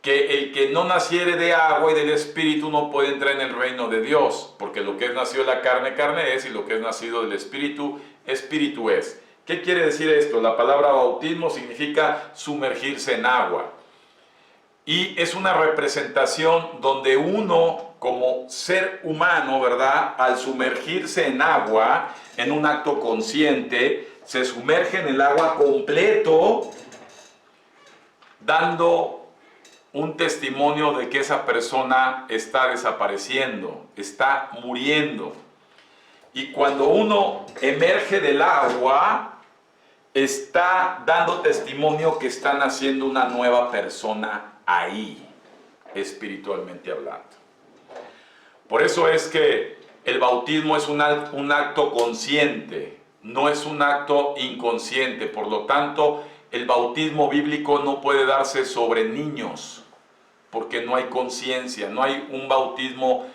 que el que no naciere de agua y del Espíritu no puede entrar en el reino de Dios, porque lo que es nacido de la carne, carne es, y lo que es nacido del Espíritu, espíritu es. ¿Qué quiere decir esto? La palabra bautismo significa sumergirse en agua. Y es una representación donde uno, como ser humano, ¿verdad?, al sumergirse en agua, en un acto consciente, se sumerge en el agua completo, dando un testimonio de que esa persona está desapareciendo, está muriendo. Y cuando uno emerge del agua, está dando testimonio que están haciendo una nueva persona ahí, espiritualmente hablando. Por eso es que el bautismo es un acto consciente, no es un acto inconsciente. Por lo tanto, el bautismo bíblico no puede darse sobre niños, porque no hay conciencia, no hay un bautismo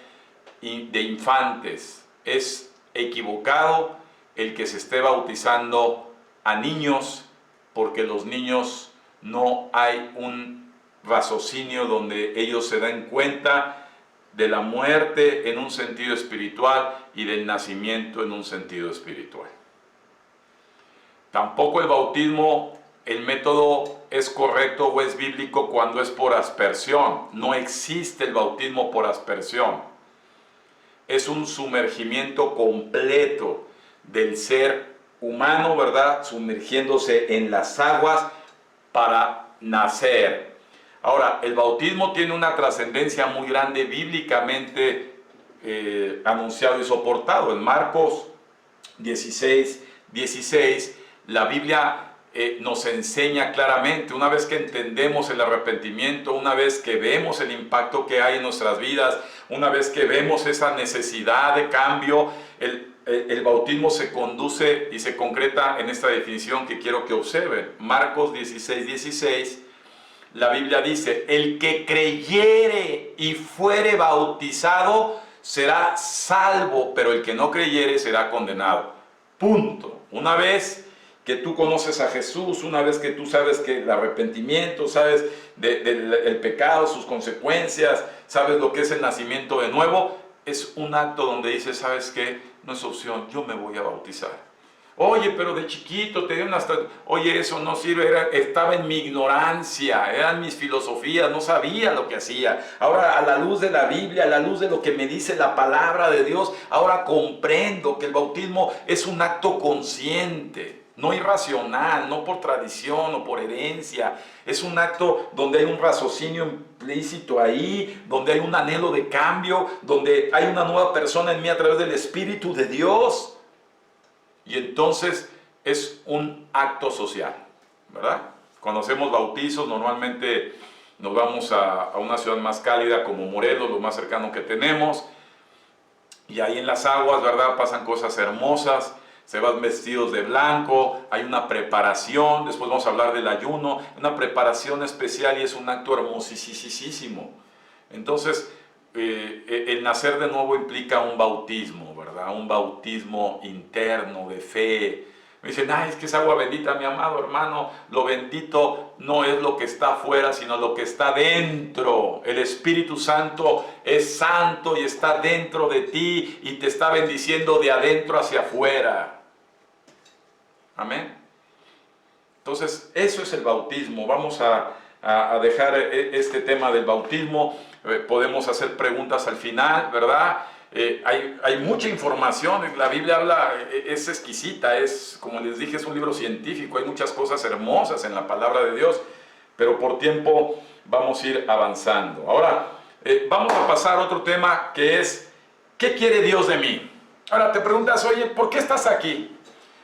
de infantes. Es equivocado el que se esté bautizando a niños, porque los niños no hay un raciocinio donde ellos se den cuenta de la muerte en un sentido espiritual y del nacimiento en un sentido espiritual. Tampoco el bautismo, el método es correcto o es bíblico cuando es por aspersión. No existe el bautismo por aspersión. Es un sumergimiento completo del ser humano, ¿verdad? Sumergiéndose en las aguas para nacer. Ahora, el bautismo tiene una trascendencia muy grande bíblicamente anunciado y soportado. En Marcos 16:16, la Biblia nos enseña claramente, una vez que entendemos el arrepentimiento, una vez que vemos el impacto que hay en nuestras vidas, una vez que vemos esa necesidad de cambio, el bautismo se conduce y se concreta en esta definición que quiero que observen. Marcos 16:16, la Biblia dice: el que creyere y fuere bautizado será salvo, pero el que no creyere será condenado. Punto. Una vez que tú conoces a Jesús, una vez que tú sabes que el arrepentimiento, sabes del pecado, sus consecuencias, sabes lo que es el nacimiento de nuevo, es un acto donde dices: ¿sabes qué? No es opción, yo me voy a bautizar. Oye, pero de chiquito te dieron hasta... Oye, eso no sirve, estaba en mi ignorancia, eran mis filosofías, no sabía lo que hacía. Ahora, a la luz de la Biblia, a la luz de lo que me dice la palabra de Dios, ahora comprendo que el bautismo es un acto consciente, no irracional, no por tradición o por herencia. Es un acto donde hay un raciocinio implícito ahí, donde hay un anhelo de cambio, donde hay una nueva persona en mí a través del Espíritu de Dios. Y entonces es un acto social, ¿verdad? Cuando hacemos bautizos, normalmente nos vamos a una ciudad más cálida como Morelos, lo más cercano que tenemos, y ahí en las aguas, ¿verdad?, pasan cosas hermosas. Se van vestidos de blanco, hay una preparación, después vamos a hablar del ayuno, una preparación especial, y es un acto hermosísimo. Entonces, el nacer de nuevo implica un bautismo, ¿verdad? Un bautismo interno de fe. Me dicen: ay, es que es agua bendita, mi amado hermano. Lo bendito no es lo que está afuera, sino lo que está dentro. El Espíritu Santo es santo y está dentro de ti y te está bendiciendo de adentro hacia afuera. Amén. Entonces, eso es el bautismo. Vamos a dejar este tema del bautismo. Podemos hacer preguntas al final, ¿verdad? Hay mucha información. La Biblia habla, es exquisita, es, como les dije, es un libro científico. Hay muchas cosas hermosas en la palabra de Dios, pero por tiempo vamos a ir avanzando. Ahora, vamos a pasar a otro tema, que es: ¿qué quiere Dios de mí? Ahora te preguntas: oye, ¿por qué estás aquí?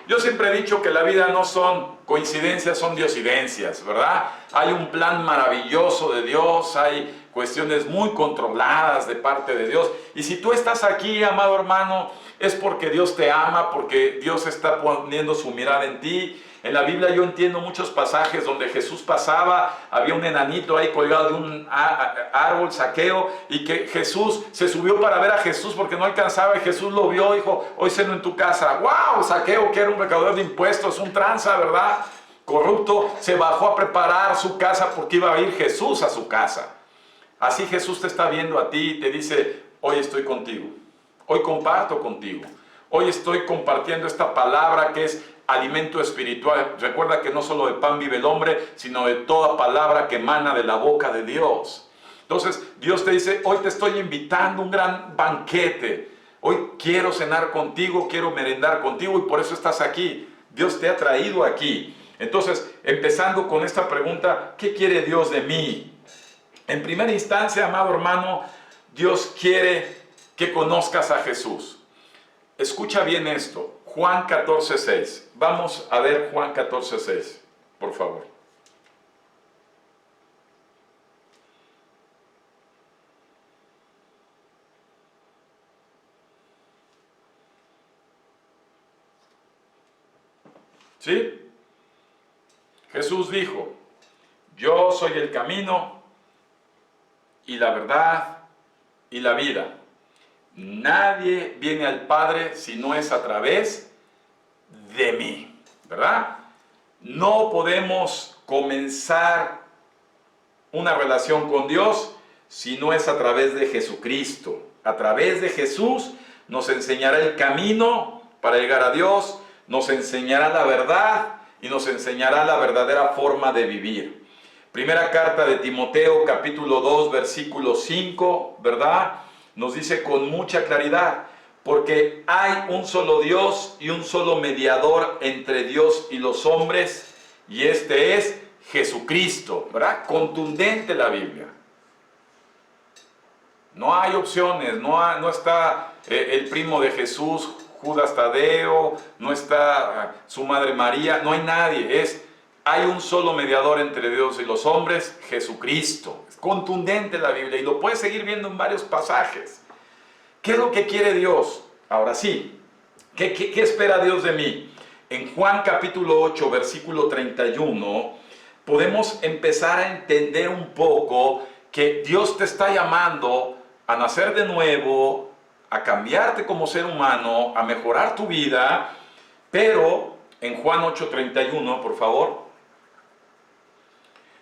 Yo siempre he dicho que la vida no son coincidencias, son diosidencias, ¿verdad? Hay un plan maravilloso de Dios, hay cuestiones muy controladas de parte de Dios. Y si tú estás aquí, amado hermano, es porque Dios te ama, porque Dios está poniendo su mirada en ti. En la Biblia yo entiendo muchos pasajes donde Jesús pasaba, había un enanito ahí colgado de un árbol, Zaqueo, y que Jesús se subió para ver a Jesús porque no alcanzaba, y Jesús lo vio y dijo: hoy ceno en tu casa. ¡Wow! Zaqueo, que era un recaudador de impuestos, un tranza, ¿verdad?, corrupto, se bajó a preparar su casa porque iba a ir Jesús a su casa. Así Jesús te está viendo a ti y te dice: hoy estoy contigo, hoy comparto contigo, hoy estoy compartiendo esta palabra que es alimento espiritual. Recuerda que no solo de pan vive el hombre, sino de toda palabra que emana de la boca de Dios. Entonces Dios te dice: hoy te estoy invitando a un gran banquete, hoy quiero cenar contigo, quiero merendar contigo, y por eso estás aquí. Dios te ha traído aquí. Entonces, empezando con esta pregunta: ¿qué quiere Dios de mí? En primera instancia, amado hermano, Dios quiere que conozcas a Jesús. Escucha bien esto. Juan 14:6. Vamos a ver Juan 14:6, por favor. ¿Sí? Jesús dijo, yo soy el camino y la verdad y la vida. Nadie viene al Padre si no es a través de mí, ¿verdad? No podemos comenzar una relación con Dios si no es a través de Jesucristo. A través de Jesús nos enseñará el camino para llegar a Dios, nos enseñará la verdad y nos enseñará la verdadera forma de vivir. Primera carta de Timoteo, capítulo 2, versículo 5, ¿verdad? Nos dice con mucha claridad, porque hay un solo Dios y un solo mediador entre Dios y los hombres, y este es Jesucristo, ¿verdad? Contundente la Biblia. No hay opciones, no está el primo de Jesús, Judas Tadeo, no está su madre María, no hay nadie, hay un solo mediador entre Dios y los hombres, Jesucristo. Es contundente la Biblia y lo puedes seguir viendo en varios pasajes. ¿Qué es lo que quiere Dios? Ahora sí, ¿qué espera Dios de mí? En Juan capítulo 8, versículo 31, podemos empezar a entender un poco que Dios te está llamando a nacer de nuevo, a cambiarte como ser humano, a mejorar tu vida, pero en Juan 8:31, por favor,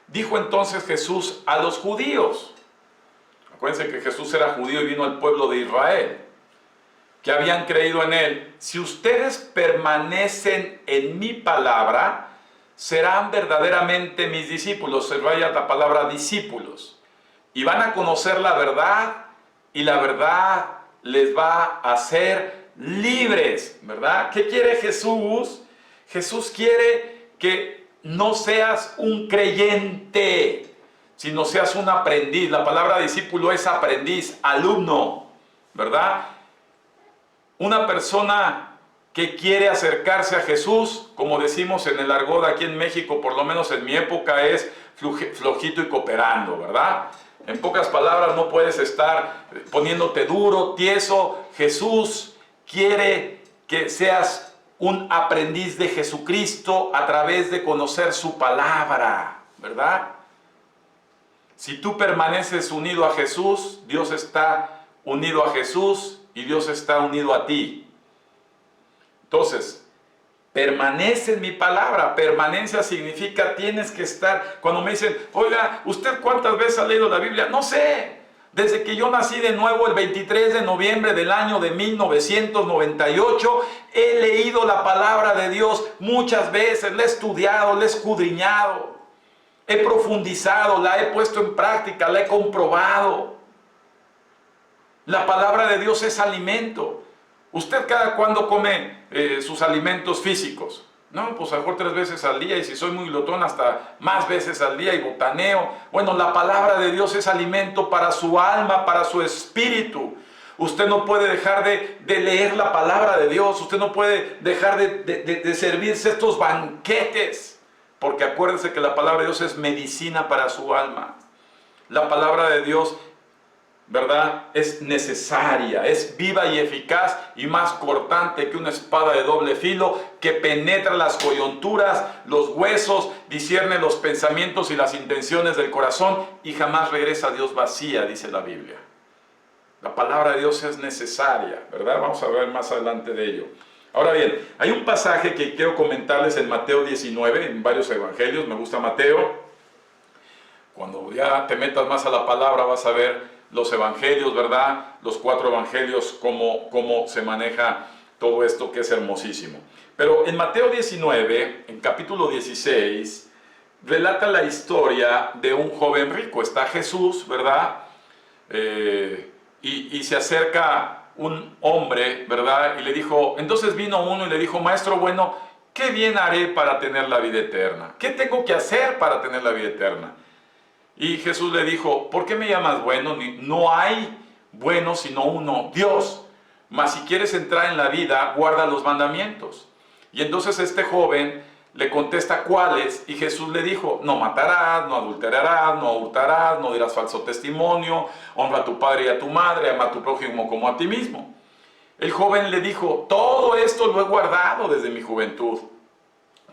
dijo entonces Jesús a los judíos, acuérdense que Jesús era judío y vino al pueblo de Israel, que habían creído en él, si ustedes permanecen en mi palabra, serán verdaderamente mis discípulos, se vaya la palabra discípulos, y van a conocer la verdad, y la verdad les va a hacer libres, ¿verdad? ¿Qué quiere Jesús? Jesús quiere que no seas un creyente, sino seas un aprendiz. La palabra discípulo es aprendiz, alumno, ¿verdad? Una persona que quiere acercarse a Jesús, como decimos en el argot aquí en México, por lo menos en mi época, es flojito y cooperando, ¿verdad? En pocas palabras, no puedes estar poniéndote duro, tieso. Jesús quiere que seas un aprendiz de Jesucristo a través de conocer su palabra, ¿verdad? Si tú permaneces unido a Jesús, Dios está unido a Jesús y Dios está unido a ti. Entonces, permanece en mi palabra. Permanencia significa tienes que estar. Cuando me dicen, oiga, ¿usted cuántas veces ha leído la Biblia? No sé. Desde que yo nací de nuevo el 23 de noviembre del año de 1998, he leído la palabra de Dios muchas veces, la he estudiado, la he escudriñado, he profundizado, la he puesto en práctica, la he comprobado. La palabra de Dios es alimento. ¿Usted cada cuándo come sus alimentos físicos? No, pues a lo mejor 3 veces al día, y si soy muy glotón hasta más veces al día y botaneo. Bueno, la palabra de Dios es alimento para su alma, para su espíritu. Usted no puede dejar de leer la palabra de Dios, usted no puede dejar de servirse estos banquetes, porque acuérdense que la palabra de Dios es medicina para su alma. La palabra de Dios, ¿verdad?, es necesaria, es viva y eficaz y más cortante que una espada de doble filo que penetra las coyunturas, los huesos, discierne los pensamientos y las intenciones del corazón y jamás regresa a Dios vacía, dice la Biblia. La palabra de Dios es necesaria, ¿verdad? Vamos a ver más adelante de ello. Ahora bien, hay un pasaje que quiero comentarles en Mateo 19, en varios evangelios, me gusta Mateo. Cuando ya te metas más a la palabra vas a ver los evangelios, ¿verdad? Los 4 evangelios, cómo se maneja todo esto, que es hermosísimo. Pero en Mateo 19, en capítulo 16, relata la historia de un joven rico. Está Jesús, ¿verdad? Y se acerca un hombre, ¿verdad? Y le dijo, entonces vino uno y le dijo, maestro bueno, ¿qué bien haré para tener la vida eterna? ¿Qué tengo que hacer para tener la vida eterna? Y Jesús le dijo, ¿por qué me llamas bueno? No hay bueno sino uno, Dios. mas si quieres entrar en la vida, guarda los mandamientos. Y entonces este joven le contesta cuáles, y Jesús le dijo: no matarás, no adulterarás, no hurtarás, no dirás falso testimonio, honra a tu padre y a tu madre, ama a tu prójimo como a ti mismo. El joven le dijo: todo esto lo he guardado desde mi juventud.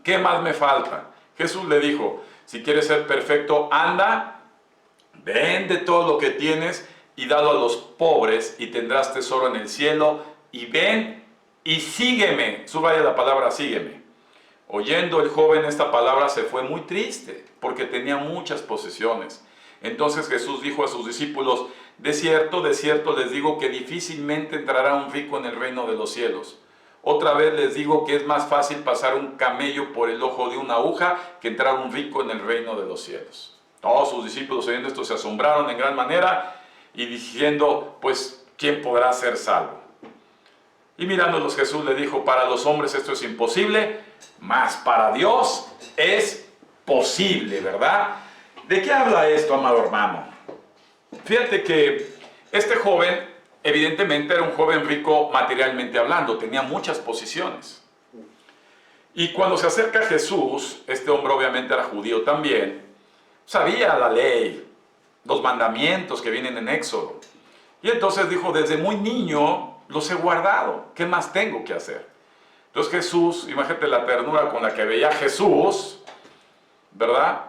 ¿Qué más me falta? Jesús le dijo: si quieres ser perfecto, anda, vende todo lo que tienes y dalo a los pobres y tendrás tesoro en el cielo, y ven y sígueme. Subraya la palabra sígueme. Oyendo el joven esta palabra se fue muy triste, porque tenía muchas posesiones. Entonces Jesús dijo a sus discípulos: de cierto les digo que difícilmente entrará un rico en el reino de los cielos. Otra vez les digo que es más fácil pasar un camello por el ojo de una aguja que entrar un rico en el reino de los cielos. Todos sus discípulos, oyendo esto, se asombraron en gran manera y diciendo: pues, ¿quién podrá ser salvo? Y mirándolos Jesús le dijo: para los hombres esto es imposible, mas para Dios es posible, ¿verdad? ¿De qué habla esto, amado hermano? Fíjate que este joven, evidentemente, era un joven rico materialmente hablando, tenía muchas posiciones. Y cuando se acerca a Jesús, este hombre obviamente era judío también, sabía la ley, los mandamientos que vienen en Éxodo. Y entonces dijo: desde muy niño los he guardado, ¿qué más tengo que hacer? Entonces Jesús, imagínate la ternura con la que veía a Jesús, ¿verdad?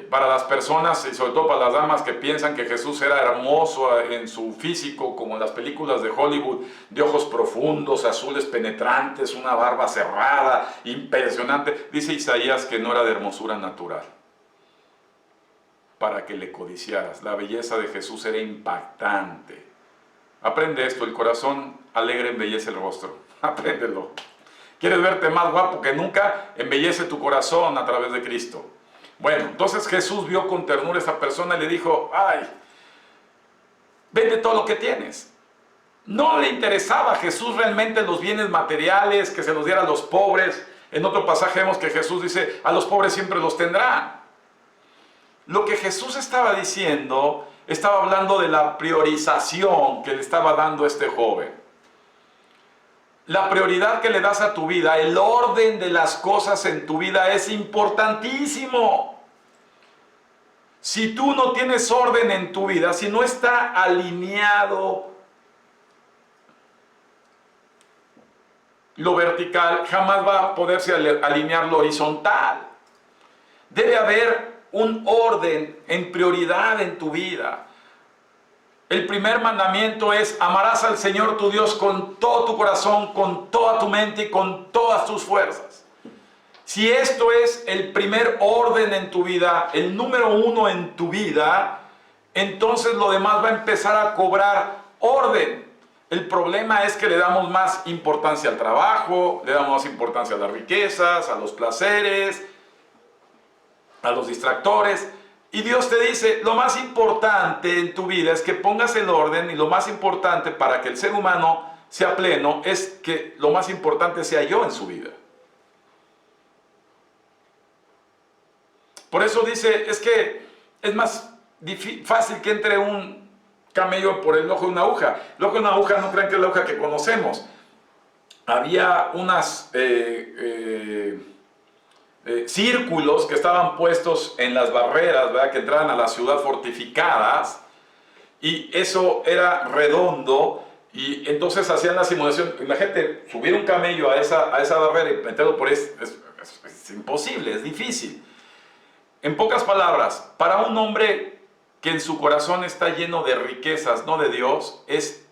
Para las personas y sobre todo para las damas que piensan que Jesús era hermoso en su físico, como en las películas de Hollywood, de ojos profundos, azules penetrantes, una barba cerrada, impresionante. Dice Isaías que no era de hermosura natural, para que le codiciaras. La belleza de Jesús era impactante. Aprende esto: el corazón alegre embellece el rostro. Apréndelo. ¿Quieres verte más guapo que nunca? Embellece tu corazón a través de Cristo. Bueno, entonces Jesús vio con ternura a esa persona y le dijo: ay, vende todo lo que tienes. No le interesaba a Jesús realmente los bienes materiales, que se los diera a los pobres. En otro pasaje vemos que Jesús dice: a los pobres siempre los tendrá. Lo que Jesús estaba diciendo, estaba hablando de la priorización que le estaba dando este joven. La prioridad que le das a tu vida, el orden de las cosas en tu vida es importantísimo. Si tú no tienes orden en tu vida, si no está alineado lo vertical, jamás va a poderse alinear lo horizontal. Debe haber un orden en prioridad en tu vida. El primer mandamiento es: amarás al Señor tu Dios con todo tu corazón, con toda tu mente y con todas tus fuerzas. Si esto es el primer orden en tu vida, el número uno en tu vida, entonces lo demás va a empezar a cobrar orden. El problema es que le damos más importancia al trabajo, le damos más importancia a las riquezas, a los placeres, a los distractores. Y Dios te dice: lo más importante en tu vida es que pongas el orden, y lo más importante para que el ser humano sea pleno es que lo más importante sea yo en su vida. Por eso dice: es que es más fácil que entre un camello por el ojo de una aguja. El ojo de una aguja, no crean que es la aguja que conocemos. Había unas círculos que estaban puestos en las barreras, ¿verdad?, que entraban a la ciudad fortificadas, y eso era redondo, y entonces hacían la simulación. Imagínate subir un camello a esa barrera y meterlo por ahí. Es imposible, es difícil. En pocas palabras, para un hombre que en su corazón está lleno de riquezas, no de Dios, es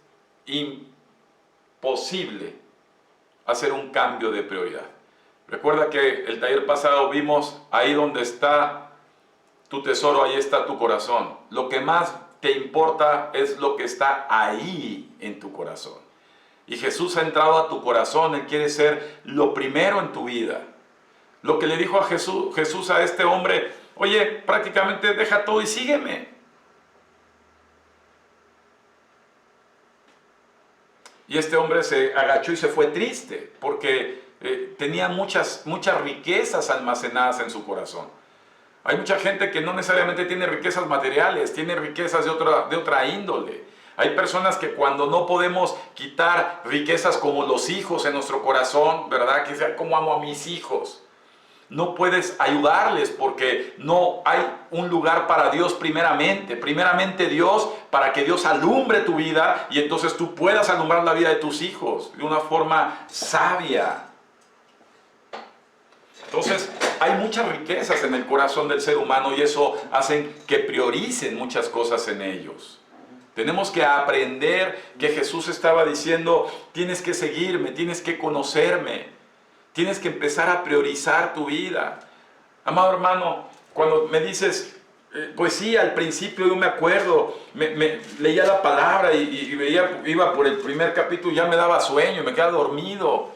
imposible hacer un cambio de prioridad. Recuerda que el taller pasado vimos: ahí donde está tu tesoro, ahí está tu corazón. Lo que más te importa es lo que está ahí en tu corazón. Y Jesús ha entrado a tu corazón. Él quiere ser lo primero en tu vida. Lo que le dijo a Jesús a este hombre: oye, prácticamente deja todo y sígueme. Y este hombre se agachó y se fue triste, porque tenía muchas riquezas almacenadas en su corazón. Hay mucha gente que no necesariamente tiene riquezas materiales, tiene riquezas de otra índole. Hay personas que cuando no podemos quitar riquezas como los hijos en nuestro corazón, ¿verdad? Que sea como amo a mis hijos. No puedes ayudarles porque no hay un lugar para Dios primeramente. Primeramente Dios, para que Dios alumbre tu vida y entonces tú puedas alumbrar la vida de tus hijos de una forma sabia. Entonces, hay muchas riquezas en el corazón del ser humano y eso hace que prioricen muchas cosas en ellos. Tenemos que aprender que Jesús estaba diciendo, tienes que seguirme, tienes que conocerme. Tienes que empezar a priorizar tu vida. Amado hermano, cuando me dices, pues sí, al principio yo me acuerdo, leía la palabra y iba por el primer capítulo y ya me daba sueño, me quedaba dormido.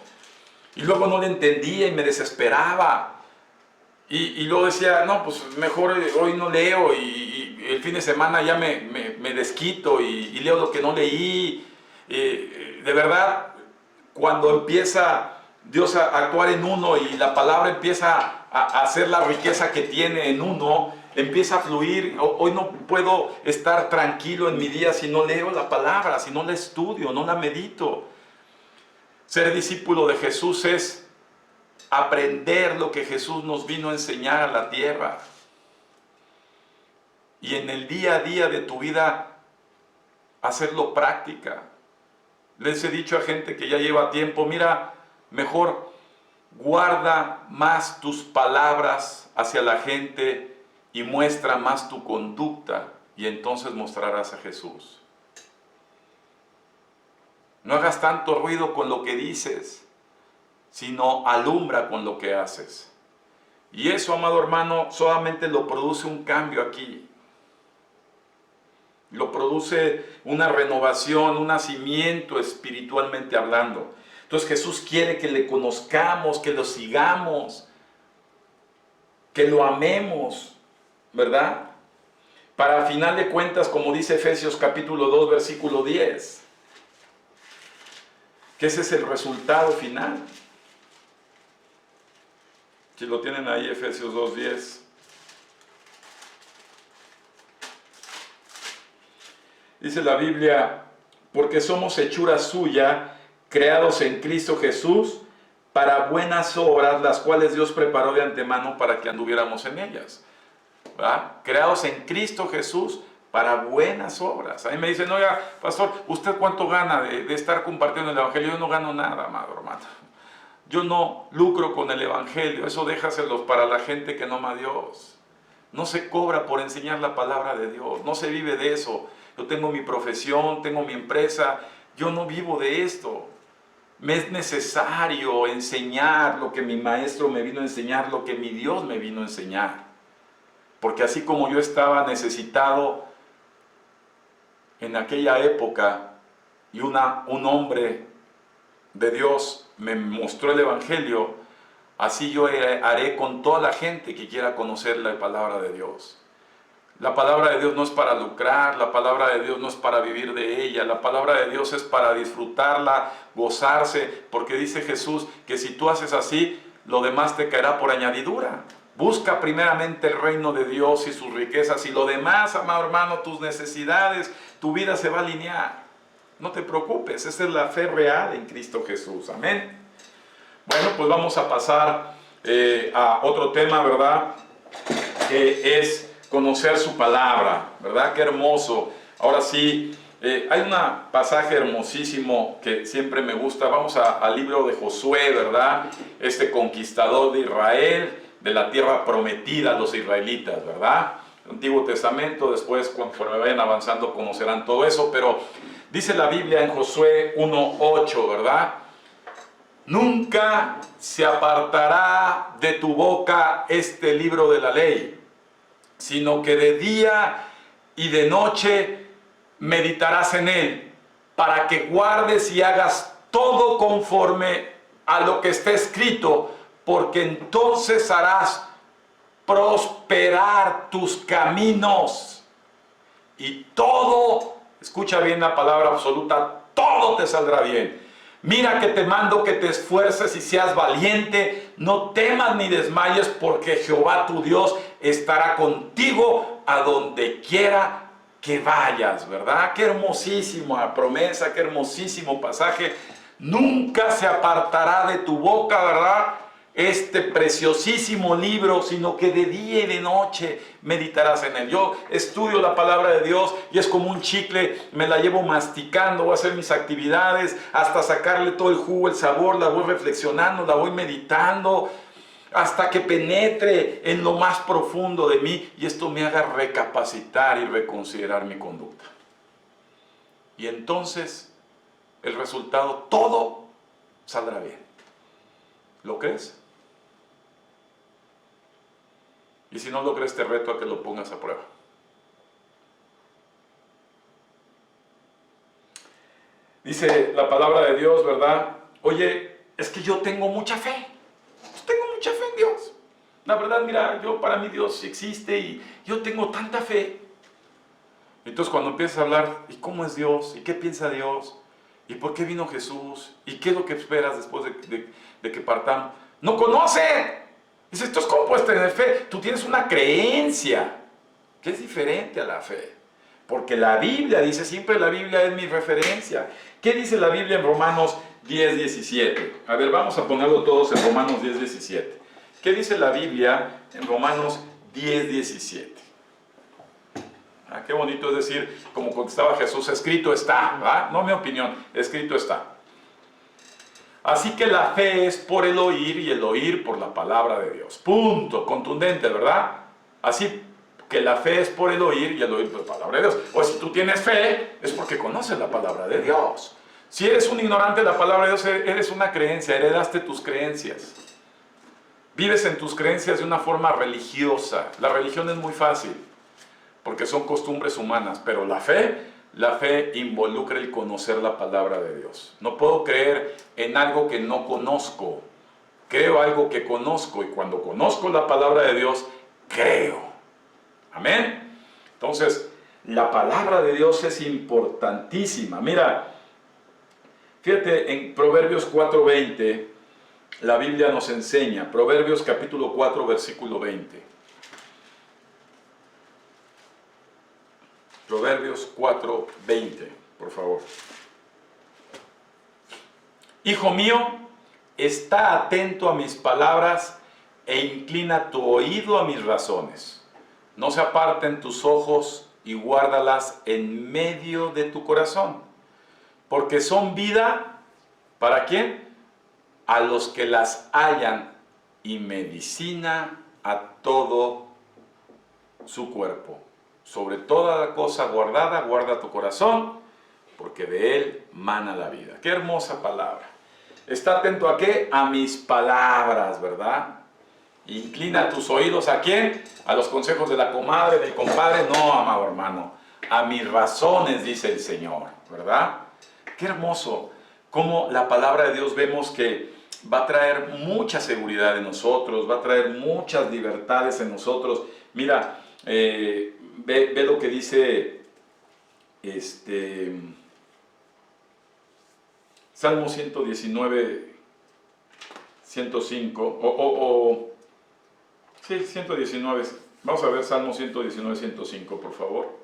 Y luego no le entendía y me desesperaba. Y luego decía, no, pues mejor hoy no leo y el fin de semana ya me desquito y leo lo que no leí. De verdad, cuando empieza Dios a actuar en uno y la palabra empieza a hacer la riqueza que tiene en uno, empieza a fluir. Hoy no puedo estar tranquilo en mi día si no leo la palabra, si no la estudio, no la medito. Ser discípulo de Jesús es aprender lo que Jesús nos vino a enseñar a la tierra. Y en el día a día de tu vida, hacerlo práctica. Les he dicho a gente que ya lleva tiempo, mira, mejor guarda más tus palabras hacia la gente y muestra más tu conducta y entonces mostrarás a Jesús. No hagas tanto ruido con lo que dices, sino alumbra con lo que haces. Y eso, amado hermano, solamente lo produce un cambio aquí. Lo produce una renovación, un nacimiento espiritualmente hablando. Entonces Jesús quiere que le conozcamos, que lo sigamos, que lo amemos, ¿verdad? Para final de cuentas, como dice Efesios capítulo 2, versículo 10, que ese es el resultado final. Si lo tienen ahí, Efesios 2, 10. Dice la Biblia, porque somos hechura suya, creados en Cristo Jesús, para buenas obras, las cuales Dios preparó de antemano para que anduviéramos en ellas. ¿Verdad? Creados en Cristo Jesús, para buenas obras. A mí me dicen, oiga, pastor, ¿usted cuánto gana de estar compartiendo el Evangelio? Yo no gano nada, amado hermano. Yo no lucro con el Evangelio, eso déjaselos para la gente que no ama a Dios. No se cobra por enseñar la palabra de Dios, no se vive de eso. Yo tengo mi profesión, tengo mi empresa, yo no vivo de esto. Me es necesario enseñar lo que mi maestro me vino a enseñar, lo que mi Dios me vino a enseñar. Porque así como yo estaba necesitado en aquella época y un hombre de Dios me mostró el Evangelio, así yo haré con toda la gente que quiera conocer la palabra de Dios. La palabra de Dios no es para lucrar, la palabra de Dios no es para vivir de ella, la palabra de Dios es para disfrutarla, gozarse, porque dice Jesús que si tú haces así, lo demás te caerá por añadidura. Busca primeramente el reino de Dios y sus riquezas y lo demás, amado hermano, tus necesidades, tu vida se va a alinear. No te preocupes, esa es la fe real en Cristo Jesús. Amén. Bueno, pues vamos a pasar a otro tema, ¿verdad? Que es conocer su palabra, ¿verdad? Qué hermoso. Ahora sí, hay un pasaje hermosísimo que siempre me gusta. Vamos al libro de Josué, ¿verdad? Este conquistador de Israel, de la tierra prometida a los israelitas, ¿verdad? El Antiguo Testamento, después conforme vayan avanzando conocerán todo eso, pero dice la Biblia en Josué 1:8, ¿verdad? Nunca se apartará de tu boca este libro de la ley, sino que de día y de noche meditarás en él, para que guardes y hagas todo conforme a lo que está escrito, porque entonces harás prosperar tus caminos y todo, escucha bien la palabra absoluta, todo te saldrá bien. Mira que te mando que te esfuerces y seas valiente, no temas ni desmayes, porque Jehová tu Dios estará contigo a donde quiera que vayas, ¿verdad? Qué hermosísima promesa, qué hermosísimo pasaje. Nunca se apartará de tu boca, ¿verdad?, este preciosísimo libro, sino que de día y de noche meditarás en él. Yo estudio la palabra de Dios y es como un chicle, me la llevo masticando, voy a hacer mis actividades hasta sacarle todo el jugo, el sabor, la voy reflexionando, la voy meditando, hasta que penetre en lo más profundo de mí y esto me haga recapacitar y reconsiderar mi conducta. Y entonces el resultado, todo saldrá bien. ¿Lo crees? Y si no lo crees, te reto a que lo pongas a prueba. Dice la palabra de Dios, ¿verdad? Oye, es que yo tengo mucha fe. Tengo mucha fe en Dios. La verdad, mira, para mí Dios existe y yo tengo tanta fe. Entonces cuando empiezas a hablar, ¿y cómo es Dios? ¿Y qué piensa Dios? ¿Y por qué vino Jesús? ¿Y qué es lo que esperas después de que partamos? ¡No conocen! Dices, entonces, ¿cómo puedes tener fe? Tú tienes una creencia que es diferente a la fe. Porque la Biblia dice, siempre la Biblia es mi referencia. ¿Qué dice la Biblia en Romanos 10:17? A ver, vamos a ponerlo todos en Romanos 10:17. ¿Qué dice la Biblia en Romanos 10:17? Ah, qué bonito es decir, como contestaba Jesús, escrito está, ¿verdad? No mi opinión, escrito está. Así que la fe es por el oír y el oír por la palabra de Dios. Punto, contundente, ¿verdad? Así que la fe es por el oír y el oír por la palabra de Dios. O si tú tienes fe, es porque conoces la palabra de Dios. Si eres un ignorante de la palabra de Dios, eres una creencia, heredaste tus creencias. Vives en tus creencias de una forma religiosa. La religión es muy fácil, porque son costumbres humanas, pero la fe involucra el conocer la palabra de Dios. No puedo creer en algo que no conozco. Creo algo que conozco y cuando conozco la palabra de Dios, creo. Amén. Entonces, la palabra de Dios es importantísima. Mira, fíjate en Proverbios 4:20, la Biblia nos enseña, Proverbios capítulo 4, versículo 20. Proverbios 4:20, por favor. Hijo mío, está atento a mis palabras e inclina tu oído a mis razones. No se aparten tus ojos y guárdalas en medio de tu corazón, porque son vida, ¿para quién? A los que las hallan y medicina a todo su cuerpo. Sobre toda cosa guardada, guarda tu corazón, porque de él mana la vida. Qué hermosa palabra. Está atento a qué? A mis palabras, ¿verdad? Inclina tus oídos ¿a quién? A los consejos de la comadre, del compadre. No, amado hermano, a mis razones, dice el Señor, ¿verdad? Qué hermoso. Cómo la palabra de Dios vemos que va a traer mucha seguridad en nosotros, va a traer muchas libertades en nosotros. Mira, ve lo que dice Salmo 119, 105, sí, 119, vamos a ver Salmo 119, 105, por favor.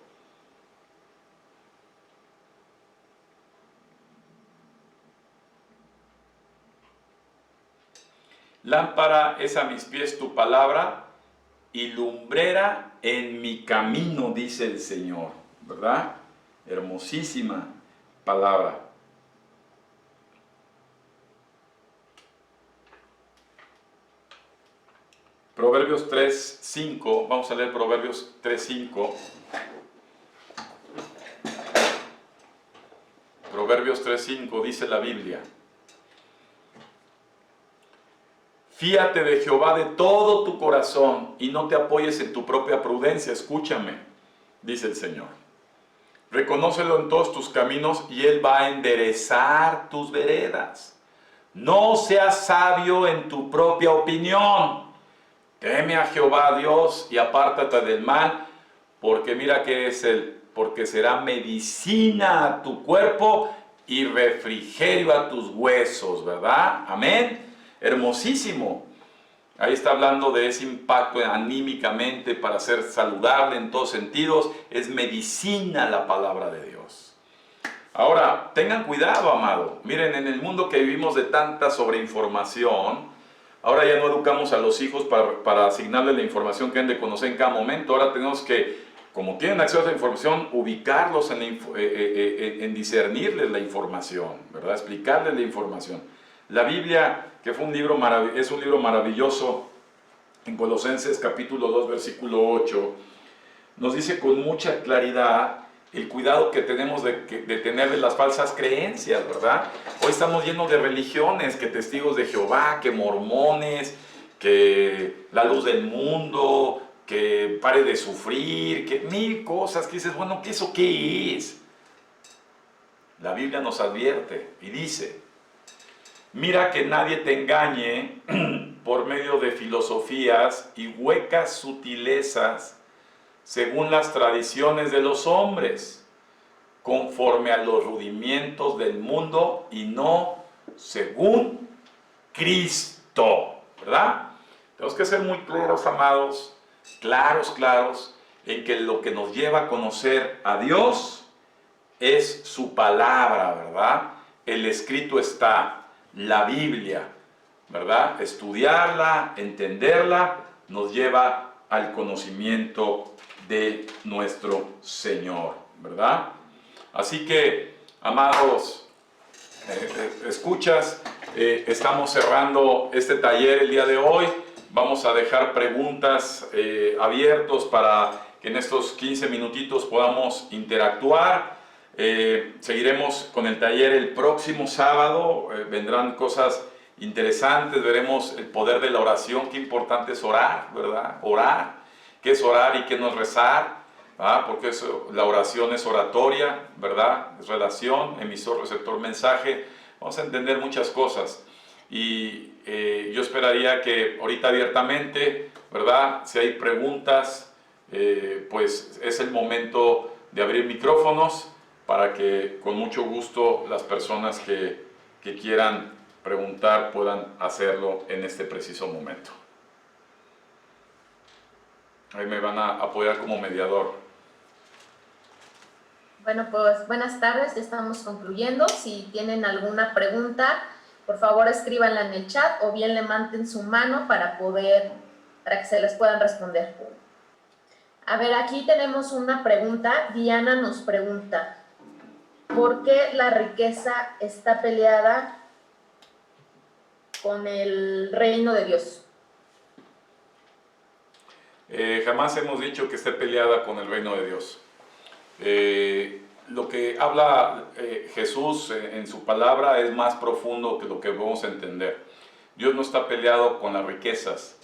Lámpara es a mis pies tu palabra y lumbrera en mi camino, dice el Señor, ¿verdad? Hermosísima palabra. Proverbios 3:5, vamos a leer Proverbios 3:5. Proverbios 3:5 dice la Biblia: Fíate de Jehová de todo tu corazón y no te apoyes en tu propia prudencia. Escúchame, dice el Señor. Reconócelo en todos tus caminos y Él va a enderezar tus veredas. No seas sabio en tu propia opinión. Teme a Jehová Dios y apártate del mal, porque mira que es porque será medicina a tu cuerpo y refrigerio a tus huesos, ¿verdad? Amén. Hermosísimo. Ahí está hablando de ese impacto anímicamente para ser saludable en todos sentidos. Es medicina la palabra de Dios. Ahora, tengan cuidado, amado. Miren, en el mundo que vivimos de tanta sobreinformación, ahora ya no educamos a los hijos para asignarles la información que han de conocer en cada momento. Ahora tenemos que, como tienen acceso a esa información, ubicarlos en discernirles la información, ¿verdad? Explicarles la información. La Biblia, que fue es un libro maravilloso, en Colosenses capítulo 2, versículo 8, nos dice con mucha claridad el cuidado que tenemos de tener de las falsas creencias, ¿verdad? Hoy estamos llenos de religiones, que testigos de Jehová, que mormones, que la luz del mundo, que pare de sufrir, que mil cosas que dices, bueno, ¿eso qué es? La Biblia nos advierte y dice: mira que nadie te engañe por medio de filosofías y huecas sutilezas según las tradiciones de los hombres, conforme a los rudimientos del mundo y no según Cristo, ¿verdad? Tenemos que ser muy claros, amados, claros, en que lo que nos lleva a conocer a Dios es su palabra, ¿verdad? El escrito está, la Biblia, ¿verdad? Estudiarla, entenderla, nos lleva al conocimiento de nuestro Señor, ¿verdad? Así que, amados, escuchas, estamos cerrando este taller el día de hoy. Vamos a dejar preguntas abiertos para que en estos 15 minutitos podamos interactuar. Seguiremos con el taller el próximo sábado. Vendrán cosas interesantes, veremos el poder de la oración. Qué importante es orar, ¿verdad? Orar. ¿Qué es orar y qué no es rezar? Porque la oración es oratoria, ¿verdad? Es relación, emisor, receptor, mensaje. Vamos a entender muchas cosas. Y yo esperaría que ahorita abiertamente, ¿verdad? Si hay preguntas, pues es el momento de abrir micrófonos para que con mucho gusto las personas que quieran preguntar puedan hacerlo en este preciso momento. Ahí me van a apoyar como mediador. Bueno, pues buenas tardes, ya estamos concluyendo. Si tienen alguna pregunta, por favor escríbanla en el chat o bien le manden su mano para que se les puedan responder. A ver, aquí tenemos una pregunta. Diana nos pregunta: ¿por qué la riqueza está peleada con el reino de Dios? Jamás hemos dicho que esté peleada con el reino de Dios. Lo que habla Jesús en su palabra es más profundo que lo que vamos a entender. Dios no está peleado con las riquezas.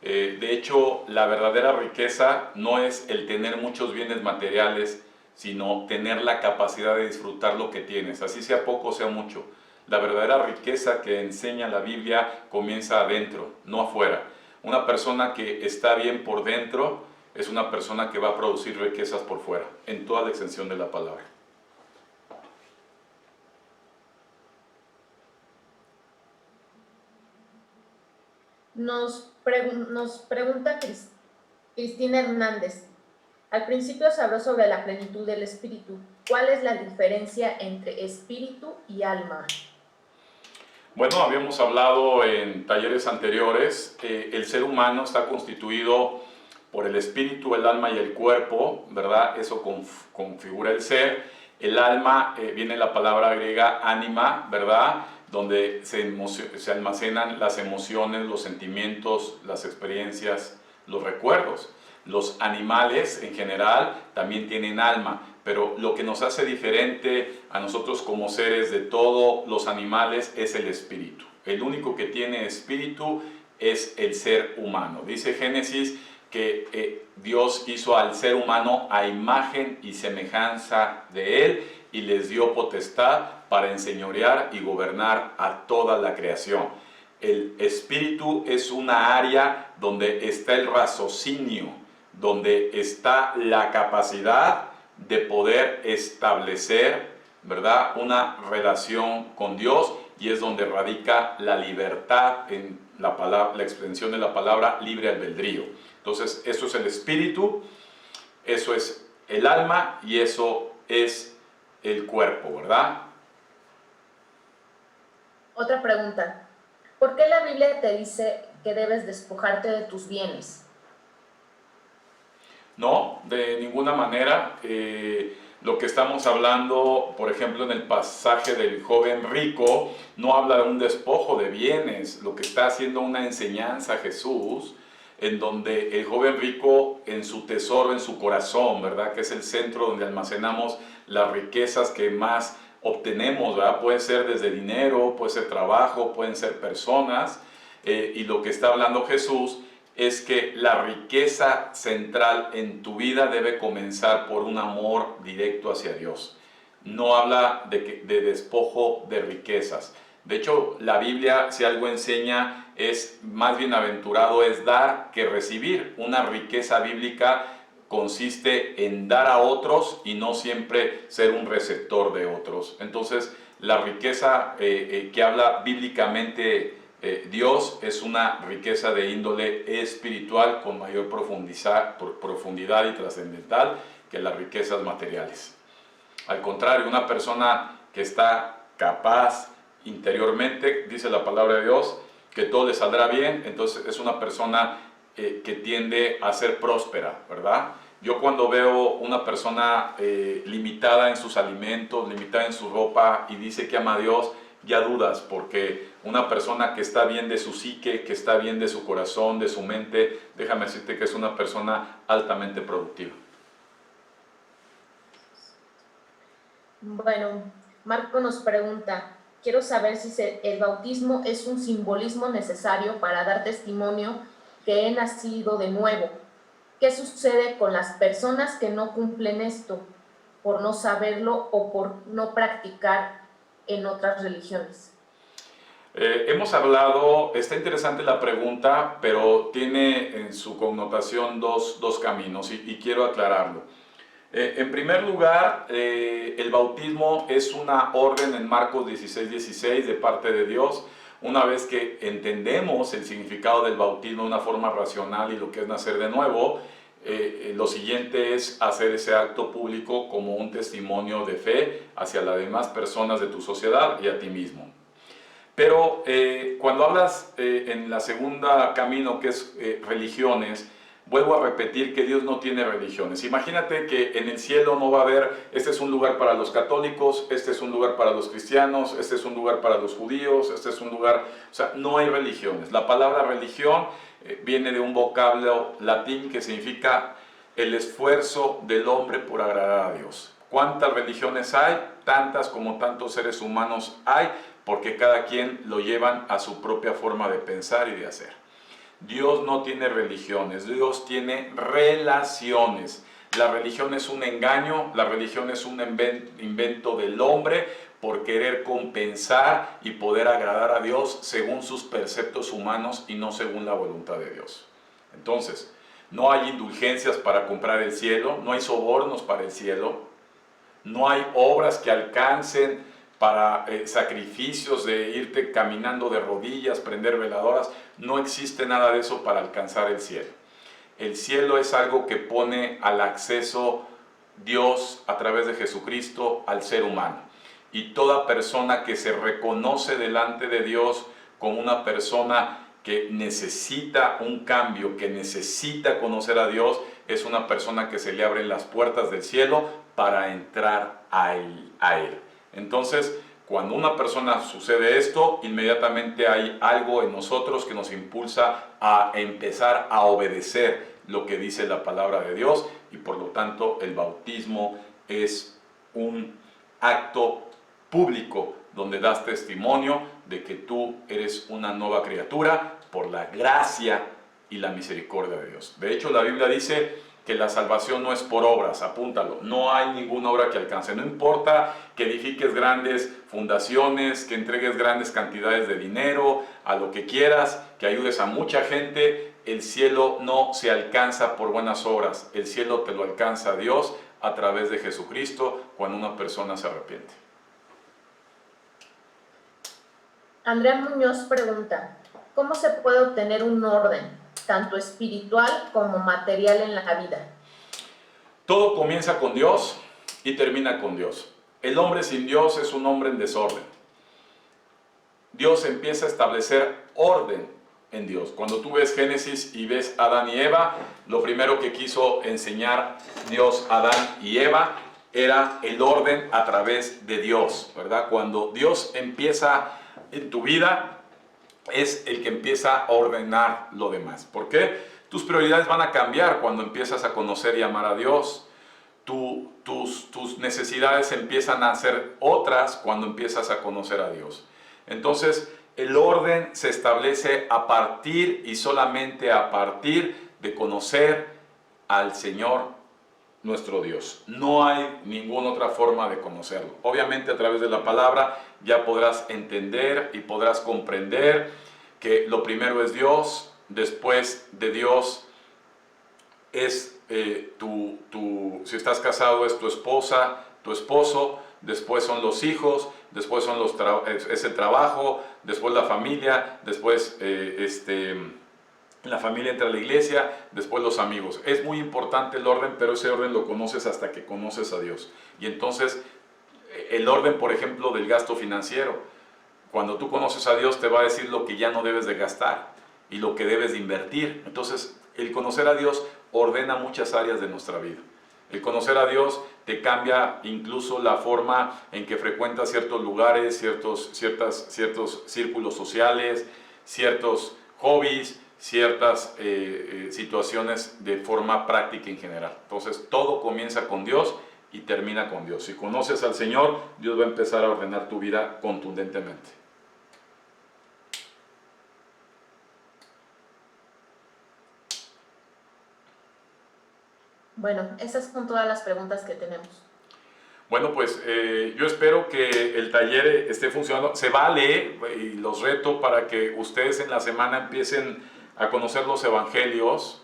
De hecho, la verdadera riqueza no es el tener muchos bienes materiales, sino tener la capacidad de disfrutar lo que tienes, así sea poco o sea mucho. La verdadera riqueza que enseña la Biblia comienza adentro, no afuera. Una persona que está bien por dentro es una persona que va a producir riquezas por fuera, en toda la extensión de la palabra. Nos pregunta Cristina Hernández: al principio se habló sobre la plenitud del espíritu. ¿Cuál es la diferencia entre espíritu y alma? Bueno, habíamos hablado en talleres anteriores, el ser humano está constituido por el espíritu, el alma y el cuerpo, ¿verdad? Eso configura el ser. El alma, viene la palabra griega ánima, ¿verdad? Donde se almacenan las emociones, los sentimientos, las experiencias, los recuerdos. Los animales en general también tienen alma, pero lo que nos hace diferente a nosotros como seres de todos los animales es el espíritu. El único que tiene espíritu es el ser humano. Dice Génesis que Dios hizo al ser humano a imagen y semejanza de él y les dio potestad para enseñorear y gobernar a toda la creación. El espíritu es una área donde está el raciocinio, donde está la capacidad de poder establecer, ¿verdad?, una relación con Dios, y es donde radica la libertad en la extensión de la palabra libre albedrío. Entonces, eso es el espíritu, eso es el alma y eso es el cuerpo, ¿verdad? Otra pregunta. ¿Por qué la Biblia te dice que debes despojarte de tus bienes? No, de ninguna manera. Lo que estamos hablando, por ejemplo, en el pasaje del joven rico, no habla de un despojo de bienes. Lo que está haciendo una enseñanza Jesús, en donde el joven rico en su tesoro, en su corazón, ¿verdad? Que es el centro donde almacenamos las riquezas que más obtenemos, ¿verdad? Puede ser desde dinero, puede ser trabajo, pueden ser personas. Y lo que está hablando Jesús es que la riqueza central en tu vida debe comenzar por un amor directo hacia Dios. No habla de despojo de riquezas. De hecho, la Biblia, si algo enseña, es más bienaventurado es dar que recibir. Una riqueza bíblica consiste en dar a otros y no siempre ser un receptor de otros. Entonces, la riqueza que habla bíblicamente Dios es una riqueza de índole espiritual con mayor profundidad y trascendental que las riquezas materiales. Al contrario, una persona que está capaz interiormente, dice la palabra de Dios, que todo le saldrá bien, entonces es una persona que tiende a ser próspera, ¿verdad? Yo cuando veo una persona limitada en sus alimentos, limitada en su ropa y dice que ama a Dios, ya dudas, porque una persona que está bien de su psique, que está bien de su corazón, de su mente, déjame decirte que es una persona altamente productiva. Bueno, Marco nos pregunta, quiero saber si el bautismo es un simbolismo necesario para dar testimonio que he nacido de nuevo. ¿Qué sucede con las personas que no cumplen esto por no saberlo o por no practicar en otras religiones? Hemos hablado, está interesante la pregunta, pero tiene en su connotación dos caminos y quiero aclararlo. En primer lugar, el bautismo es una orden en Marcos 16:16 de parte de Dios. Una vez que entendemos el significado del bautismo de una forma racional y lo que es nacer de nuevo, lo siguiente es hacer ese acto público como un testimonio de fe hacia las demás personas de tu sociedad y a ti mismo. Pero cuando hablas en la segunda camino, que es religiones, vuelvo a repetir que Dios no tiene religiones. Imagínate que en el cielo no va a haber, este es un lugar para los católicos, este es un lugar para los cristianos, este es un lugar para los judíos, este es un lugar, o sea, no hay religiones. La palabra religión viene de un vocablo latín que significa el esfuerzo del hombre por agradar a Dios. ¿Cuántas religiones hay? Tantas como tantos seres humanos hay, porque cada quien lo llevan a su propia forma de pensar y de hacer. Dios no tiene religiones, Dios tiene relaciones. La religión es un engaño, la religión es un invento del hombre por querer compensar y poder agradar a Dios según sus preceptos humanos y no según la voluntad de Dios. Entonces, no hay indulgencias para comprar el cielo, no hay sobornos para el cielo, no hay obras que alcancen para sacrificios de irte caminando de rodillas, prender veladoras. No existe nada de eso para alcanzar el cielo. El cielo es algo que pone al acceso Dios a través de Jesucristo al ser humano. Y toda persona que se reconoce delante de Dios como una persona que necesita un cambio, que necesita conocer a Dios, es una persona que se le abren las puertas del cielo para entrar a Él. Entonces, cuando una persona sucede esto, inmediatamente hay algo en nosotros que nos impulsa a empezar a obedecer lo que dice la palabra de Dios y por lo tanto el bautismo es un acto público donde das testimonio de que tú eres una nueva criatura por la gracia y la misericordia de Dios. De hecho, la Biblia dice que la salvación no es por obras, apúntalo, no hay ninguna obra que alcance, no importa que edifiques grandes fundaciones, que entregues grandes cantidades de dinero, a lo que quieras, que ayudes a mucha gente, el cielo no se alcanza por buenas obras, el cielo te lo alcanza Dios a través de Jesucristo cuando una persona se arrepiente. Andrea Muñoz pregunta, ¿Cómo se puede obtener un orden, tanto espiritual como material en la vida? Todo comienza con Dios y termina con Dios. El hombre sin Dios es un hombre en desorden. Dios empieza a establecer orden en Dios. Cuando tú ves Génesis y ves a Adán y Eva, lo primero que quiso enseñar Dios a Adán y Eva era el orden a través de Dios, ¿verdad? Cuando Dios empieza en tu vida, es el que empieza a ordenar lo demás. ¿Por qué? Tus prioridades van a cambiar cuando empiezas a conocer y amar a Dios. Tus necesidades empiezan a ser otras cuando empiezas a conocer a Dios. Entonces, el orden se establece a partir y solamente a partir de conocer al Señor nuestro Dios. No hay ninguna otra forma de conocerlo. Obviamente a través de la palabra ya podrás entender y podrás comprender que lo primero es Dios, después de Dios es si estás casado es tu esposa, tu esposo, después son los hijos, después son es el trabajo, después la familia, después la familia entra a la iglesia, después los amigos. Es muy importante el orden, pero ese orden lo conoces hasta que conoces a Dios. Y entonces el orden, por ejemplo, del gasto financiero. Cuando tú conoces a Dios te va a decir lo que ya no debes de gastar y lo que debes de invertir. Entonces, el conocer a Dios ordena muchas áreas de nuestra vida. El conocer a Dios te cambia incluso la forma en que frecuentas ciertos lugares, ciertos círculos sociales, ciertos hobbies, ciertas situaciones de forma práctica en general. Entonces, todo comienza con Dios y termina con Dios. Si conoces al Señor, Dios va a empezar a ordenar tu vida contundentemente. Bueno, esas son todas las preguntas que tenemos. Bueno, pues yo espero que el taller esté funcionando. Se vale y los reto para que ustedes en la semana empiecen a conocer los evangelios,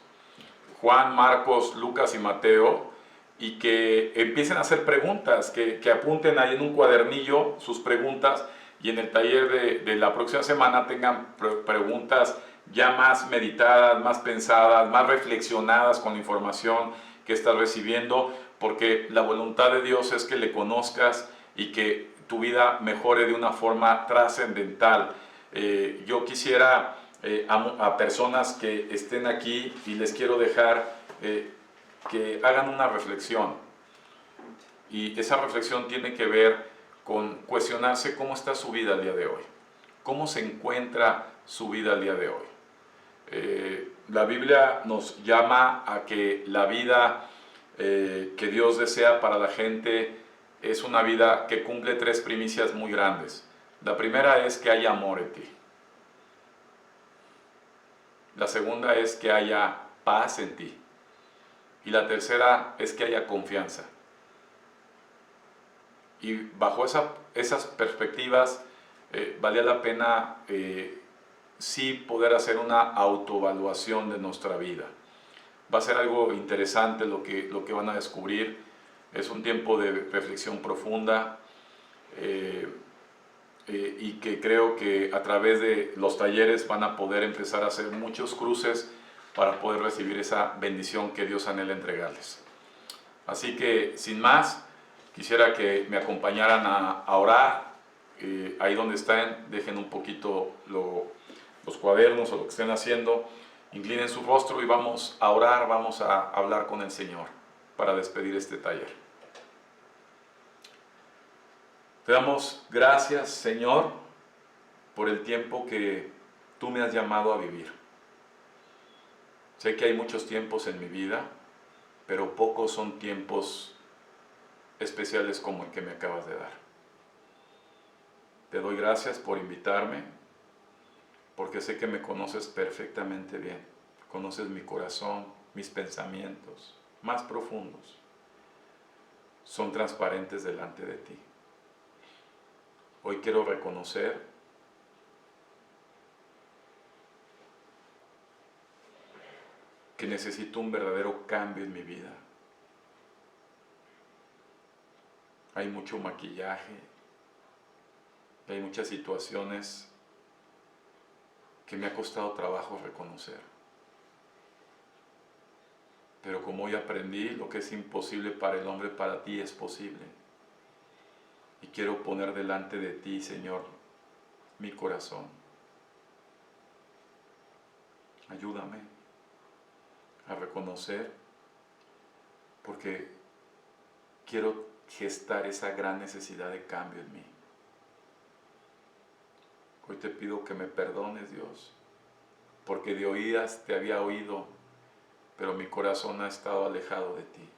Juan, Marcos, Lucas y Mateo, y que empiecen a hacer preguntas, que apunten ahí en un cuadernillo sus preguntas y en el taller de la próxima semana tengan preguntas ya más meditadas, más pensadas, más reflexionadas con la información que estás recibiendo, porque la voluntad de Dios es que le conozcas y que tu vida mejore de una forma trascendental. Yo quisiera a personas que estén aquí y les quiero dejar que hagan una reflexión, y esa reflexión tiene que ver con cuestionarse cómo está su vida al día de hoy, cómo se encuentra su vida al día de hoy. La Biblia nos llama a que la vida que Dios desea para la gente es una vida que cumple tres primicias muy grandes. La primera es que haya amor en ti. La segunda es que haya paz en ti. Y la tercera es que haya confianza. Y bajo esas perspectivas valía la pena sí poder hacer una autoevaluación de nuestra vida. Va a ser algo interesante lo que van a descubrir. Es un tiempo de reflexión profunda y que creo que a través de los talleres van a poder empezar a hacer muchos cruces para poder recibir esa bendición que Dios anhela entregarles. Así que, sin más, quisiera que me acompañaran a orar. Ahí donde están, dejen un poquito los cuadernos o lo que estén haciendo, inclinen su rostro y vamos a orar, vamos a hablar con el Señor para despedir este taller. Te damos gracias, Señor, por el tiempo que tú me has llamado a vivir. Sé que hay muchos tiempos en mi vida, pero pocos son tiempos especiales como el que me acabas de dar. Te doy gracias por invitarme, porque sé que me conoces perfectamente bien. Conoces mi corazón, mis pensamientos más profundos. Son transparentes delante de ti. Hoy quiero reconocer que necesito un verdadero cambio en mi vida. Hay mucho maquillaje, hay muchas situaciones que me ha costado trabajo reconocer. Pero como hoy aprendí, lo que es imposible para el hombre, para ti es posible. Y quiero poner delante de ti, Señor, mi corazón. Ayúdame a reconocer, porque quiero gestar esa gran necesidad de cambio en mí. Hoy te pido que me perdones, Dios, porque de oídas te había oído, pero mi corazón ha estado alejado de ti.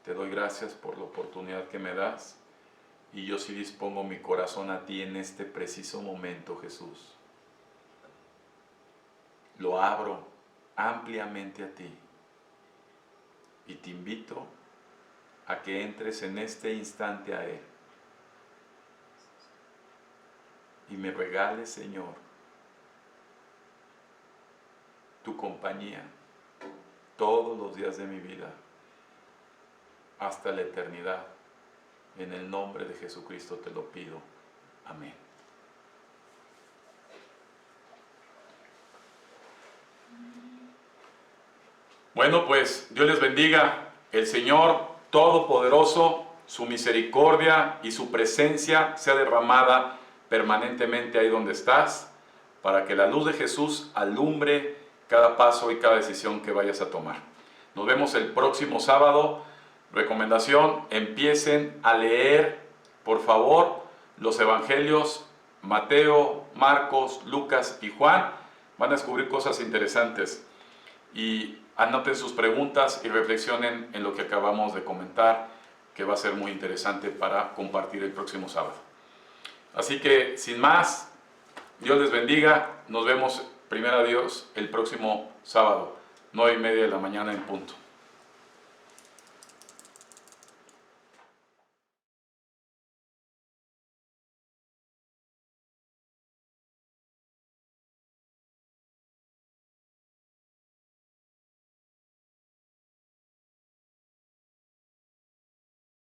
Te doy gracias por la oportunidad que me das, y yo sí dispongo mi corazón a ti en este preciso momento, Jesús. Lo abro ampliamente a ti, y te invito a que entres en este instante a Él, y me regales, Señor, tu compañía todos los días de mi vida, hasta la eternidad. En el nombre de Jesucristo te lo pido. Amén. Bueno, pues Dios les bendiga. El Señor Todopoderoso, su misericordia y su presencia sea derramada permanentemente ahí donde estás, para que la luz de Jesús alumbre cada paso y cada decisión que vayas a tomar. Nos vemos el próximo sábado. Recomendación: empiecen a leer, por favor, los evangelios Mateo, Marcos, Lucas y Juan. Van a descubrir cosas interesantes. Y anoten sus preguntas y reflexionen en lo que acabamos de comentar, que va a ser muy interesante para compartir el próximo sábado. Así que, sin más, Dios les bendiga. Nos vemos, primero Dios, el próximo sábado, 9:30 de la mañana en punto.